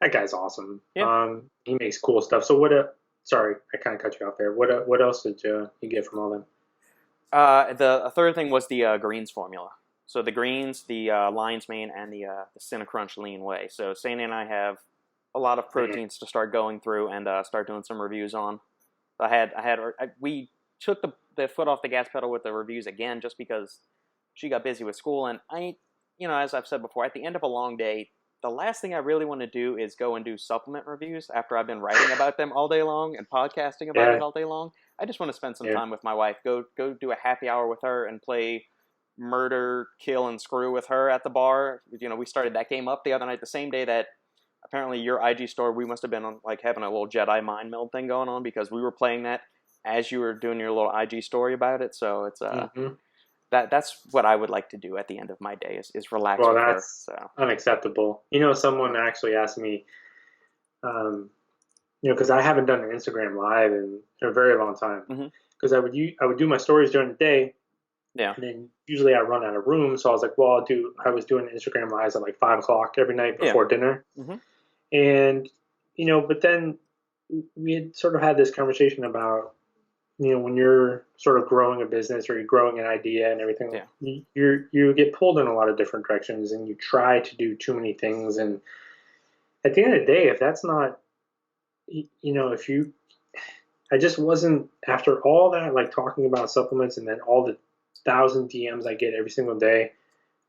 that guy's awesome. Yeah. He makes cool stuff. So sorry, I kind of cut you off there. What else did you get from all them? The third thing was the greens formula. So the greens, the Lion's Mane, and the Cinecrunch Lean Whey. So Sandy and I have a lot of proteins to start going through and start doing some reviews on. We took the foot off the gas pedal with the reviews again just because she got busy with school, and as I've said before, at the end of a long day, the last thing I really want to do is go and do supplement reviews after I've been writing about them all day long and podcasting about it all day long. I just want to spend some time with my wife, go do a happy hour with her and play murder, kill, and screw with her at the bar. We started that game up the other night, the same day that apparently your IG store, we must have been on, having a little Jedi mind meld thing going on because we were playing that as you were doing your little IG story about it. So it's that's what I would like to do at the end of my day is relax with her. That's unacceptable. Someone actually asked me, because I haven't done an Instagram live in a very long time. Because I would do my stories during the day. Yeah. And then usually I run out of room, so I was like, well, I was doing Instagram lives at 5 o'clock every night before dinner. And but then we had sort of had this conversation about when you're sort of growing a business or you're growing an idea and everything, you get pulled in a lot of different directions and you try to do too many things. And at the end of the day, if that's not, I just wasn't, after all that, talking about supplements and then all the 1,000 DMs I get every single day,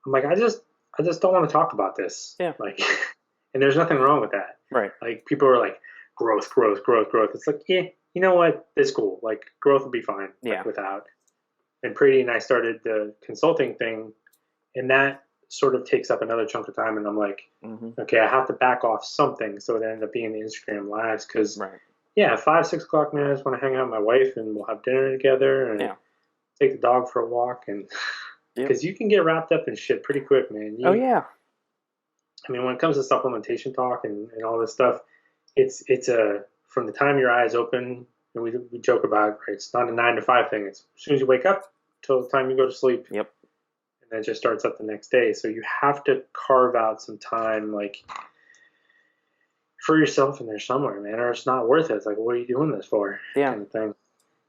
I'm like, I just don't want to talk about this. Yeah. And there's nothing wrong with that. Right. People are like, growth. It's like, yeah. You know what? It's cool. Growth will be fine without. And Prady and I started the consulting thing, and that sort of takes up another chunk of time. And I'm like, okay, I have to back off something. So it ended up being the Instagram lives because, 5, 6 o'clock, man, I just want to hang out with my wife and we'll have dinner together and take the dog for a walk. And because you can get wrapped up in shit pretty quick, man. I mean, when it comes to supplementation talk and all this stuff, it's from the time your eyes open, and we joke about, right? It's not a 9 to 5 thing. It's as soon as you wake up till the time you go to sleep. Yep. And then it just starts up the next day. So you have to carve out some time, for yourself in there somewhere, man, or it's not worth it. It's what are you doing this for? Yeah. Kind of thing.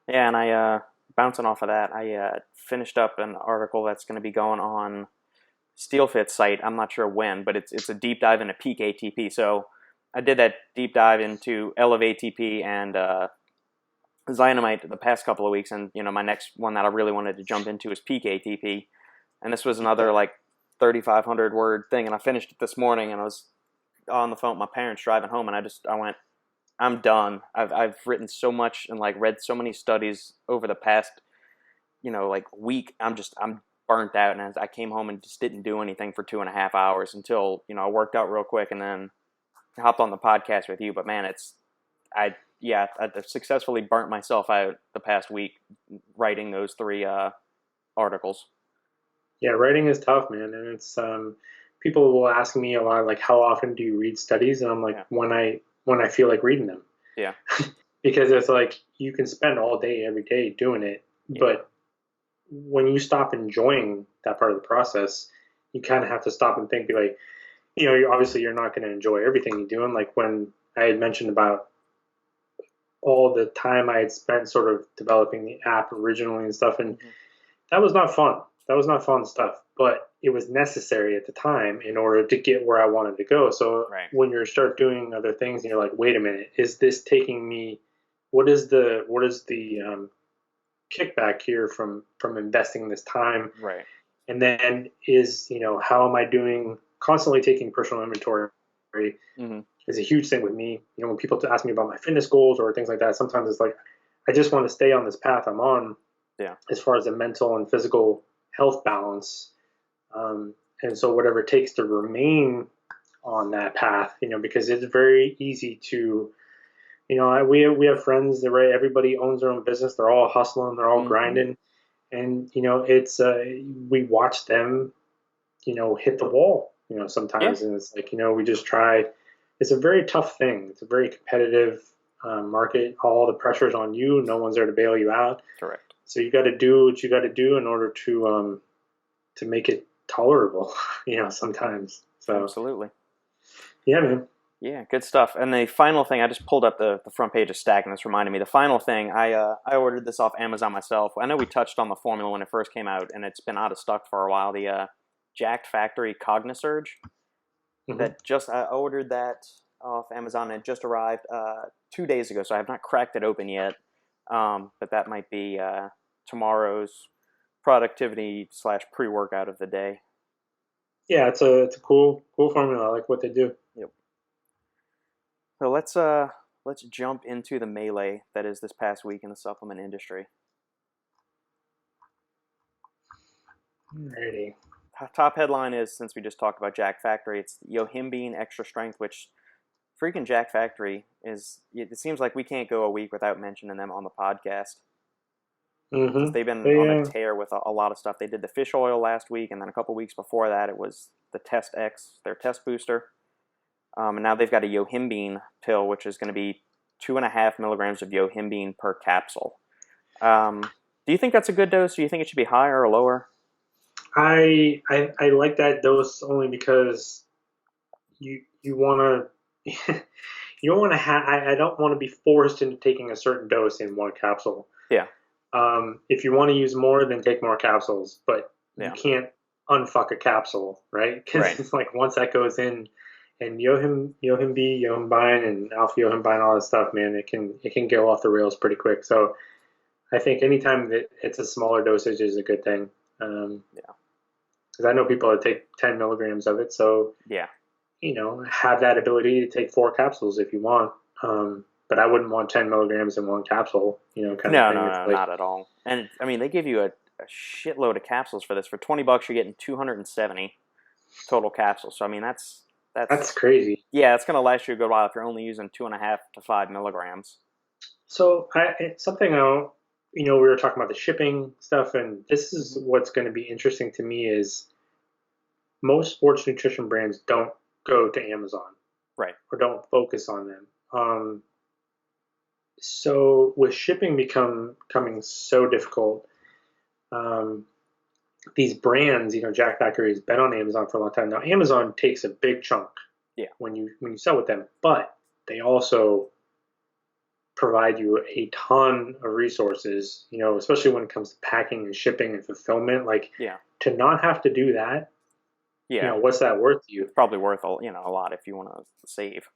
Yeah, and I bouncing off of that, I finished up an article that's going to be going on SteelFit's site. I'm not sure when, but it's a deep dive into peak ATP. So I did that deep dive into Elevate ATP and Dynamite the past couple of weeks, and my next one that I really wanted to jump into is peak ATP, and this was another like 3,500 word thing, and I finished it this morning, and I was on the phone with my parents driving home, and I went, I'm done. I've written so much and like read so many studies over the past like week. I'm burnt out, and I came home and just didn't do anything for 2.5 hours until I worked out real quick, and then hopped on the podcast with you. But man, I successfully burnt myself out the past week writing those 3 articles. Yeah, writing is tough, man, and it's people will ask me a lot like, how often do you read studies? And I'm like, when I feel like reading them. Yeah. Because it's like you can spend all day every day doing it, but when you stop enjoying that part of the process, you kind of have to stop and think, be like, obviously you're not going to enjoy everything you're doing. Like when I had mentioned about all the time I had spent sort of developing the app originally and stuff, and that was not fun. That was not fun stuff, but it was necessary at the time in order to get where I wanted to go. So when you start doing other things and you're like, wait a minute, is this taking me? What is the kickback here from investing this time? Right. And then how am I doing? Constantly taking personal inventory is a huge thing with me. When people ask me about my fitness goals or things like that, sometimes it's like I just want to stay on this path I'm on. Yeah. As far as the mental and physical health balance, and so whatever it takes to remain on that path, because it's very easy to, we have friends that everybody owns their own business. They're all hustling, they're all grinding, and it's we watch them, hit the wall, sometimes, and it's like we just try. It's a very tough thing. It's a very competitive market. All the pressure's on you. No one's there to bail you out. Correct. So you got to do what you got to do in order to make it tolerable, sometimes. So absolutely. Yeah, man. Yeah, good stuff. And the final thing, I just pulled up the front page of Stack, and this reminded me. The final thing, I ordered this off Amazon myself. I know we touched on the formula when it first came out, and it's been out of stock for a while. The Jacked Factory Cognisurge. That I ordered that off Amazon, and it just arrived 2 days ago, so I have not cracked it open yet. But that might be tomorrow's productivity / pre-workout of the day. Yeah, it's a cool formula. I like what they do. Yep. So let's jump into the melee that is this past week in the supplement industry. Alrighty. Top headline is, since we just talked about Jack Factory, it's Yohimbine Extra Strength, which freaking Jack Factory is. It seems like we can't go a week without mentioning them on the podcast. They've been on a tear with a lot of stuff. They did the fish oil last week, and then a couple weeks before that, it was the Test X, their test booster. And now they've got a Yohimbine pill, which is going to be 2.5 milligrams of Yohimbine per capsule. Do you think that's a good dose? Do you think it should be higher or lower? I like that dose only because you want to you don't want to I don't want to be forced into taking a certain dose in one capsule. Yeah. If you want to use more, then take more capsules, but you can't unfuck a capsule, right? Because it's like once that goes in, and Yohimbine, and alpha Yohimbine, all that stuff, man, it can go off the rails pretty quick. So I think anytime that it's a smaller dosage is a good thing. Because I know people that take 10 milligrams of it, so have that ability to take 4 capsules if you want. But I wouldn't want 10 milligrams in one capsule, kind of thing. No, not at all. And I mean, they give you a shitload of capsules for this. For $20, you're getting 270 total capsules. So I mean, that's crazy. Yeah, it's going to last you a good while if you're only using 2.5 to 5 milligrams. So something we were talking about the shipping stuff, and this is what's going to be interesting to me is most sports nutrition brands don't go to Amazon, right, or don't focus on them. So with shipping becoming so difficult, these brands, Jack Factory has been on Amazon for a long time now. Amazon takes a big chunk, when you sell with them, but they also provide you a ton of resources, especially when it comes to packing and shipping and fulfillment. Like, to not have to do that, what's that worth to you? It's probably worth a lot if you want to save.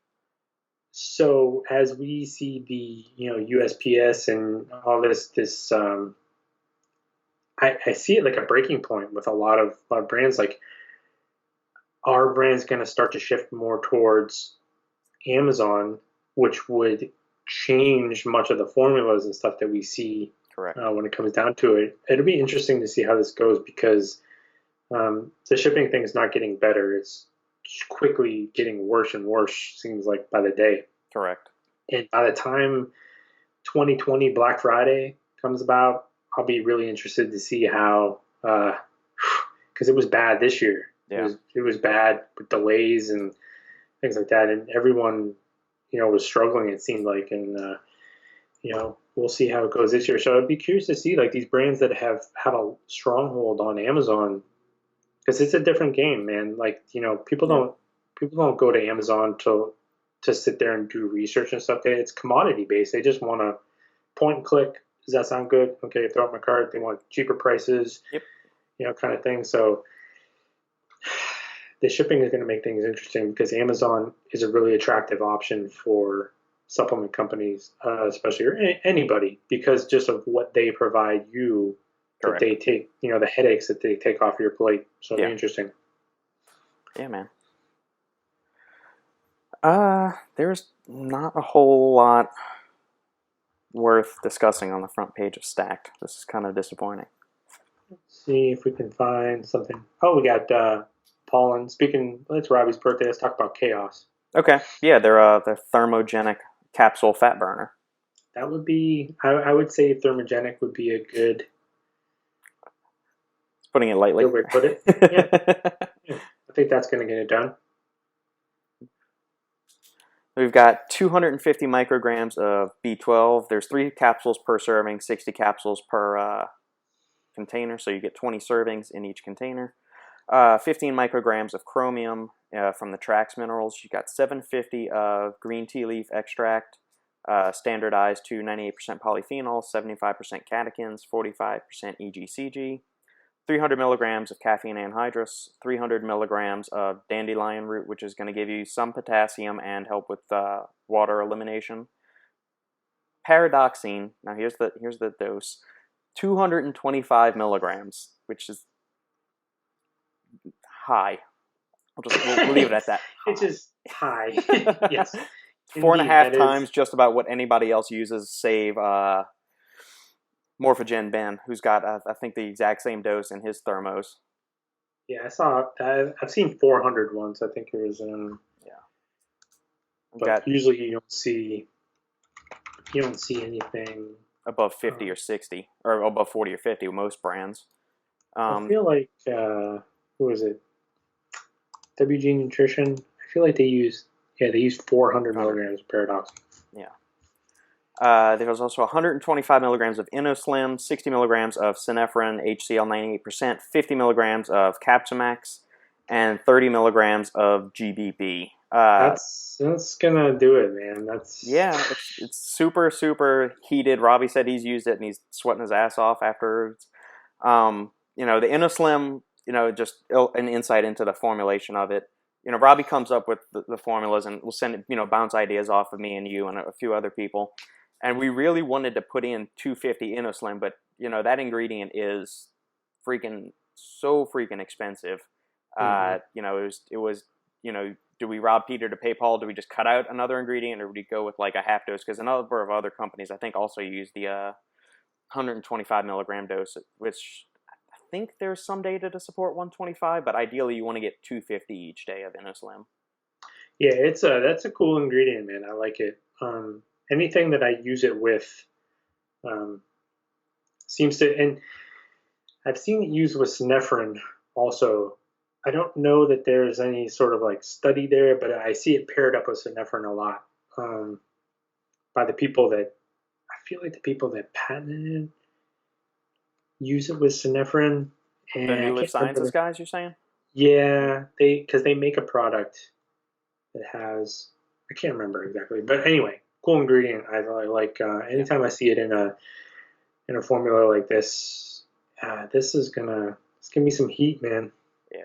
So as we see the USPS and all this I see it like a breaking point with a lot of brands. Like our brand's going to start to shift more towards Amazon, which would change much of the formulas and stuff that we see Correct. when it comes down to it. It'll be interesting to see how this goes because the shipping thing is not getting better. It's quickly getting worse and worse, seems like, by the day. Correct. And by the time 2020 Black Friday comes about, I'll be really interested to see how, because it was bad this year. Yeah. It was bad with delays and things like that, and everyone, was struggling. It seemed like, and we'll see how it goes this year. So I'd be curious to see like these brands that have a stronghold on Amazon, because it's a different game, man. Like people don't go to Amazon to sit there and do research and stuff. It's commodity based. They just want to point and click. Does that sound good? Okay, throw up my cart. They want cheaper prices. Yep. Kind of thing. So the shipping is going to make things interesting because Amazon is a really attractive option for supplement companies, especially or anybody, because just of what they provide you. That Correct. they take, the headaches that they take off your plate. So it'll be interesting. Yeah, man. There's not a whole lot worth discussing on the front page of Stacked. This is kind of disappointing. Let's see if we can find something. Oh, we got Apollon. Well, it's Robbie's birthday. Let's talk about Chaos. Okay, yeah, they're thermogenic capsule fat burner. That would be, I would say thermogenic would be a good Putting it lightly. way to put it. Yeah. I think that's going to get it done. We've got 250 micrograms of B12. There's 3 capsules per serving, 60 capsules per container, so you get 20 servings in each container. 15 micrograms of chromium from the Trax minerals. You got 750 of green tea leaf extract, standardized to 98% polyphenol, 75% catechins, 45% EGCG. 300 milligrams of caffeine anhydrous, 300 milligrams of dandelion root, which is going to give you some potassium and help with water elimination. Paradoxine, now here's the dose, 225 milligrams, which is high. We'll leave it at that. It's just high. Yes. 4.5 times just about what anybody else uses, save Morphogen Ben, who's got, I think, the exact same dose in his thermos. Yeah, I saw. I've seen 400 once. I think it was in. Yeah. But usually you don't see anything above 50 or 60, or above 40 or 50 with most brands. I feel like who is it? WG Nutrition. I feel like they use 400 milligrams of Paradox. Yeah. There was also 125 milligrams of InnoSlim, 60 milligrams of Synephrine, HCl 98%, 50 milligrams of Capsumax, and 30 milligrams of GBB. That's gonna do it, man. It's super, super heated. Robbie said he's used it and he's sweating his ass off afterwards. The InnoSlim, just an insight into the formulation of it. Robbie comes up with the formulas and we'll send bounce ideas off of me and you and a few other people. And we really wanted to put in 250 InnoSlim, but that ingredient is so freaking expensive. It was do we rob Peter to pay Paul? Do we just cut out another ingredient, or do we go with like a half dose? Because a number of other companies, I think, also use the 125 milligram dose, which I think there's some data to support 125, but ideally you want to get 250 each day of InnoSlim. Yeah, that's a cool ingredient, man. I like it. Anything that I use it with seems to, and I've seen it used with Synephrine also. I don't know that there's any sort of like study there, but I see it paired up with Synephrine a lot by the people that, I feel like the people that patented it use it with Synephrine. And the New Life Sciences guys, you're saying? Yeah, because they make a product that has, I can't remember exactly, but anyway, cool ingredient. I like anytime I see it in a formula like this. This is gonna give me some heat, man. Yeah.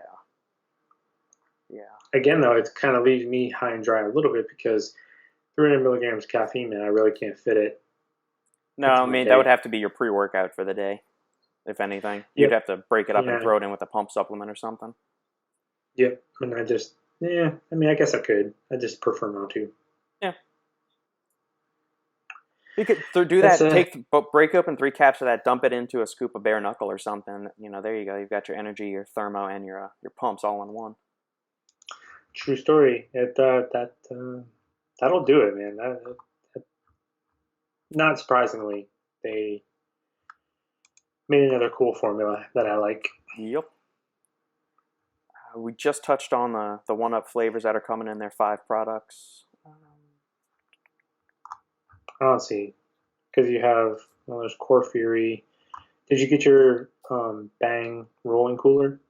Again, though, it's kind of leaving me high and dry a little bit because 300 milligrams of caffeine, man, I really can't fit it No, into I my mean that would day. have to be your pre-workout for the day, if anything. You'd Yep. have to break it up and Yeah. throw it in with a pump supplement or something. Yep. And I mean, I guess I could. I just prefer not to. Yeah. You could do That's that. Break open 3 caps of that. Dump it into a scoop of bare knuckle or something. There you go. You've got your energy, your thermo, and your pumps all in one. true story. That'll do it, man. Not surprisingly, they made another cool formula that I like. Yep. We just touched on the one-up flavors that are coming in their 5 products. I don't see, because you have there's Core Fury. Did you get your Bang rolling cooler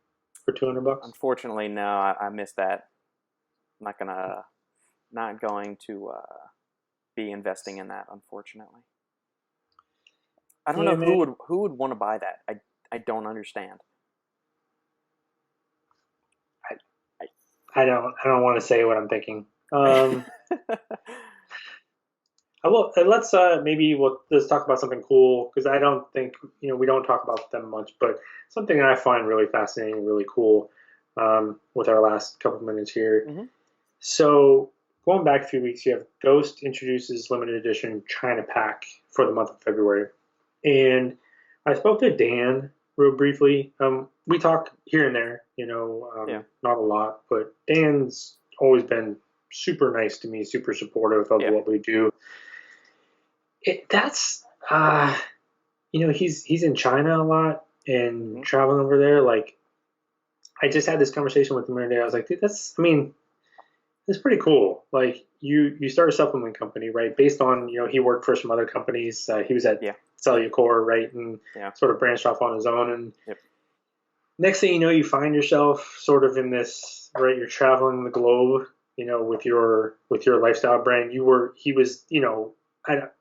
for $200? Unfortunately, no, I missed that. I'm not going to be investing in that. Unfortunately, I don't Yeah, know man. who would want to buy that. I don't understand. I don't want to say what I'm thinking. I will. Let's talk about something cool because I don't think we don't talk about them much, but something that I find really fascinating, really cool. With our last couple of minutes here, Mm-hmm. so going back a few weeks, you have Ghost introduces limited edition China pack for the month of February, and I spoke to Dan real briefly. We talk here and there, Yeah. not a lot, but Dan's always been super nice to me, super supportive of Yeah. what we do. That's he's in China a lot and Mm-hmm. traveling over there. Like I just had this conversation with him the other day. I was like, dude, that's pretty cool. Like you start a supplement company, right? Based on he worked for some other companies. He was at Yeah. Cellucor, right, and Yeah. sort of branched off on his own. And Yep. next thing you know, you find yourself sort of in this, right? You're traveling the globe, with your lifestyle brand. He was,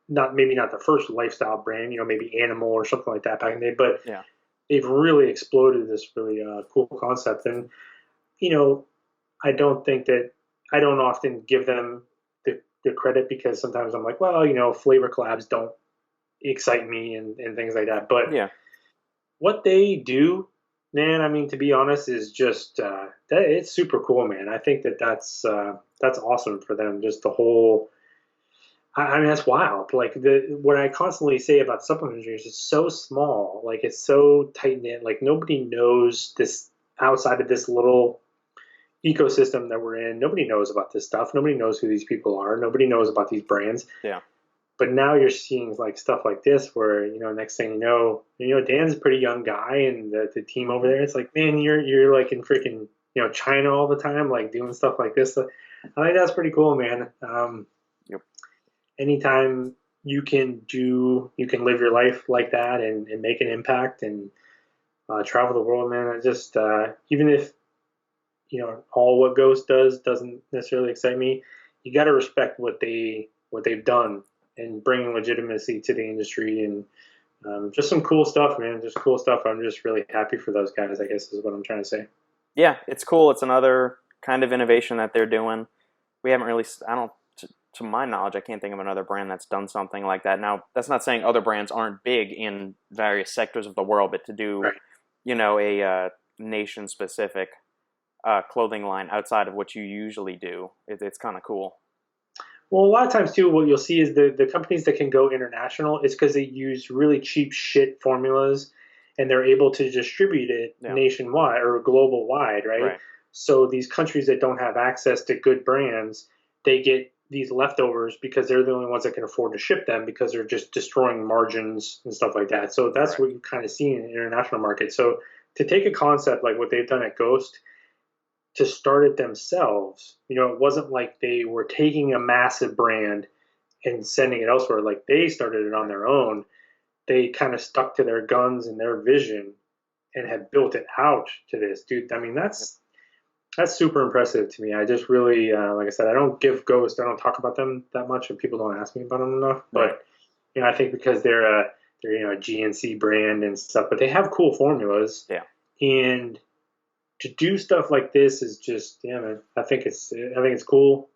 not maybe not the first lifestyle brand, maybe Animal or something like that back in the day, but Yeah. they've really exploded this really cool concept. And you know, I don't think that I don't often give them the credit because sometimes I'm like, well, flavor collabs don't excite me and things like that. But Yeah. what they do, man, I mean, to be honest, is just it's super cool, man. I think that's awesome for them. Just the whole. I mean, that's wild. Like what I constantly say about supplement engineers is so small. Like it's so tight knit. Like nobody knows this outside of this little ecosystem that we're in. Nobody knows about this stuff. Nobody knows who these people are. Nobody knows about these brands. Yeah. But now you're seeing like stuff like this where next thing Dan's a pretty young guy and the team over there, it's like, man, you're like in freaking China all the time, like doing stuff like this. I think that's pretty cool, man. Yep. Anytime you can live your life like that and make an impact and travel the world, man. I just even if all what Ghost does doesn't necessarily excite me, you got to respect what they've done and bringing legitimacy to the industry and just some cool stuff, man. Just cool stuff. I'm just really happy for those guys, I guess is what I'm trying to say. Yeah, it's cool. It's another kind of innovation that they're doing. We haven't really, I don't, to my knowledge, I can't think of another brand that's done something like that. Now, that's not saying other brands aren't big in various sectors of the world, but to do, Right. A nation-specific clothing line outside of what you usually do, it's kind of cool. Well, a lot of times too, what you'll see is the companies that can go international is because they use really cheap shit formulas, and they're able to distribute it Yeah. nationwide or global wide, right? Right. So these countries that don't have access to good brands, they get these leftovers because they're the only ones that can afford to ship them because they're just destroying margins and stuff like that. So that's Correct. what you kind of see in the international market. So to take a concept like what they've done at Ghost to start it themselves. It wasn't like they were taking a massive brand and sending it elsewhere. Like they started it on their own. They kind of stuck to their guns and their vision and have built it out to this, dude. I mean, Yep. that's super impressive to me. I just really, like I said, I don't give Ghost. I don't talk about them that much, and people don't ask me about them enough. Right. But I think because they're a GNC brand and stuff, but they have cool formulas. Yeah. And to do stuff like this is just, yeah, man. I think it's cool.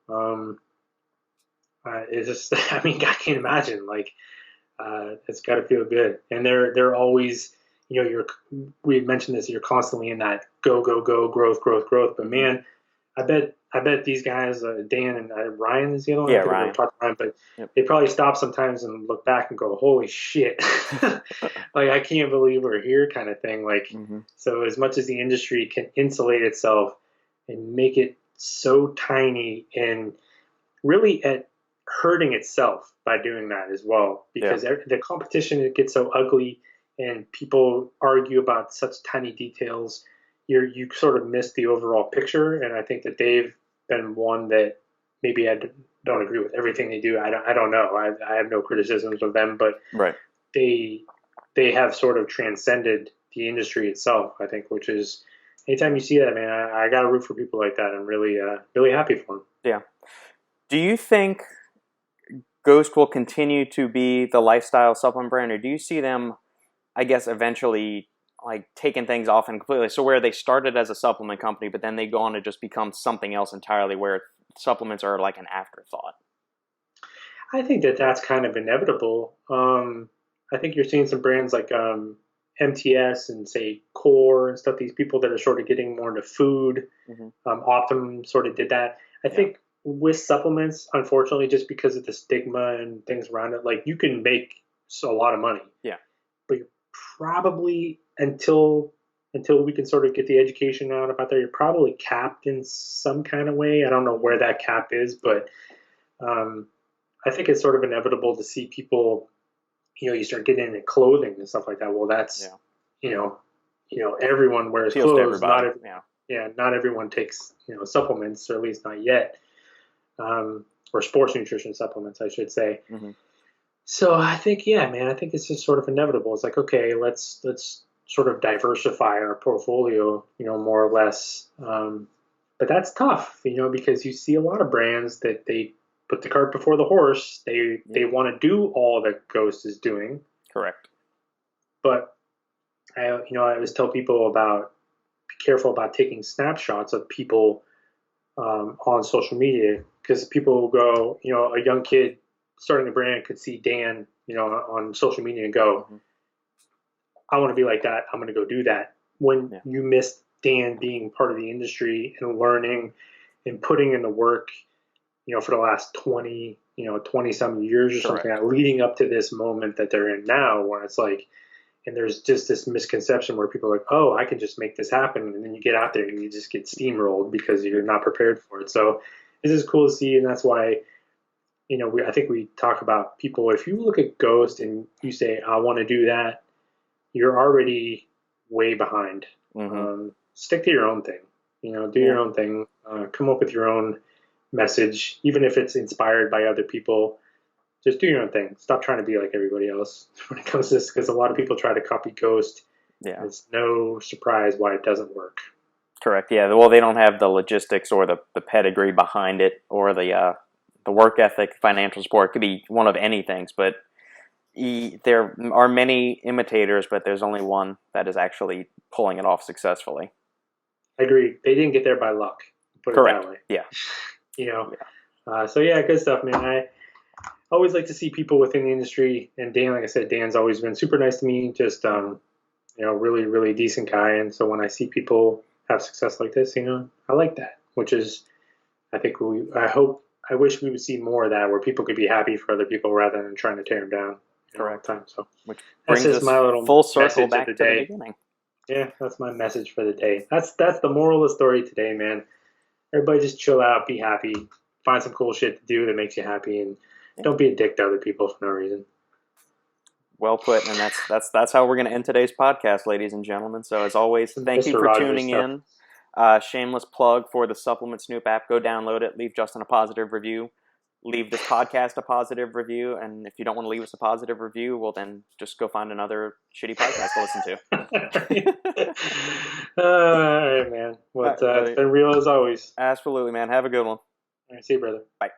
it's just, I mean, I can't imagine. Like, it's got to feel good. And they're always, we had mentioned this, you're constantly in that go, go, go, growth, growth, growth. But man, I bet these guys, Dan and Ryan is the other one. Yeah, I think Ryan. we'll talk to Ryan, but Yep. they probably stop sometimes and look back and go, "Holy shit!" Like, I can't believe we're here, kind of thing. Like, so as much as the industry can insulate itself and make it so tiny and really at hurting itself by doing that as well, because the competition, it gets so ugly and people argue about such tiny details. You sort of miss the overall picture, and I think that they've been one that maybe I don't agree with everything they do. I don't know. I have no criticisms of them, but they have sort of transcended the industry itself, I think, which is, anytime you see that, man, I got to root for people like that. I'm really really happy for them. Yeah. Do you think Ghost will continue to be the lifestyle supplement brand, or do you see them, I guess, eventually like taking things off and completely, so where they started as a supplement company, but then they go on to just become something else entirely, where supplements are like an afterthought? I think that that's kind of inevitable. I think you're seeing some brands like MTS and, say, Core and stuff, these people that are sort of getting more into food. Optum sort of did that. I think with supplements, unfortunately, just because of the stigma and things around it, like, you can make a lot of money. Yeah. But you're probably, until we can sort of get the education out about that, you're probably capped in some kind of way. I don't know where that cap is, but I think it's sort of inevitable to see people, you start getting into clothing and stuff like that. Well, that's, everyone wears clothes. Not everyone takes, supplements, or at least not yet, or sports nutrition supplements, I should say. So I think, man, I think it's just sort of inevitable. It's like, okay, let's sort of diversify our portfolio, more or less. But that's tough, because you see a lot of brands that they put the cart before the horse. They want to do all that Ghost is doing. Correct. But I always tell people be careful about taking snapshots of people on social media, because people will go, a young kid starting a brand could see Dan, on social media and go, I want to be like that. I'm going to go do that. When you miss Dan being part of the industry and learning and putting in the work, for the last 20 some years or something, leading up to this moment that they're in now, where it's like, and there's just this misconception where people are like, oh, I can just make this happen. And then you get out there and you just get steamrolled because you're not prepared for it. So this is cool to see. And that's why, I think we talk about people, if you look at Ghost and you say, I want to do that, you're already way behind. Stick to your own thing, do your own thing, come up with your own message, even if it's inspired by other people. Just do your own thing. Stop trying to be like everybody else when it comes to this, because a lot of people try to copy Ghost. It's no surprise why it doesn't work. Correct. Yeah. Well, they don't have the logistics or the pedigree behind it, or the work ethic, financial support. It could be one of any things, but there are many imitators, but there's only one that is actually pulling it off successfully. I agree. They didn't get there by luck. Put Correct. It that way. Yeah. So good stuff, man. I always like to see people within the industry, and Dan, like I said, Dan's always been super nice to me. Just really, really decent guy. And so when I see people have success like this, I like that. Which is, I wish we would see more of that, where people could be happy for other people rather than trying to tear them down. Correct. Time. So which brings us my little full circle back to the beginning. Yeah, that's my message for the day. That's the moral of the story today, man. Everybody just chill out, be happy, find some cool shit to do that makes you happy, and don't be a dick to other people for no reason. Well put, and that's how we're going to end today's podcast, ladies and gentlemen. So as always, thank you for tuning in. Shameless plug for the Supplement Snoop app. Go download it. Leave Justin a positive review. Leave this podcast a positive review. And if you don't want to leave us a positive review, well, then just go find another shitty podcast to listen to. All right, man. Well, it's been real as always. Absolutely, man. Have a good one. All right, see you, brother. Bye.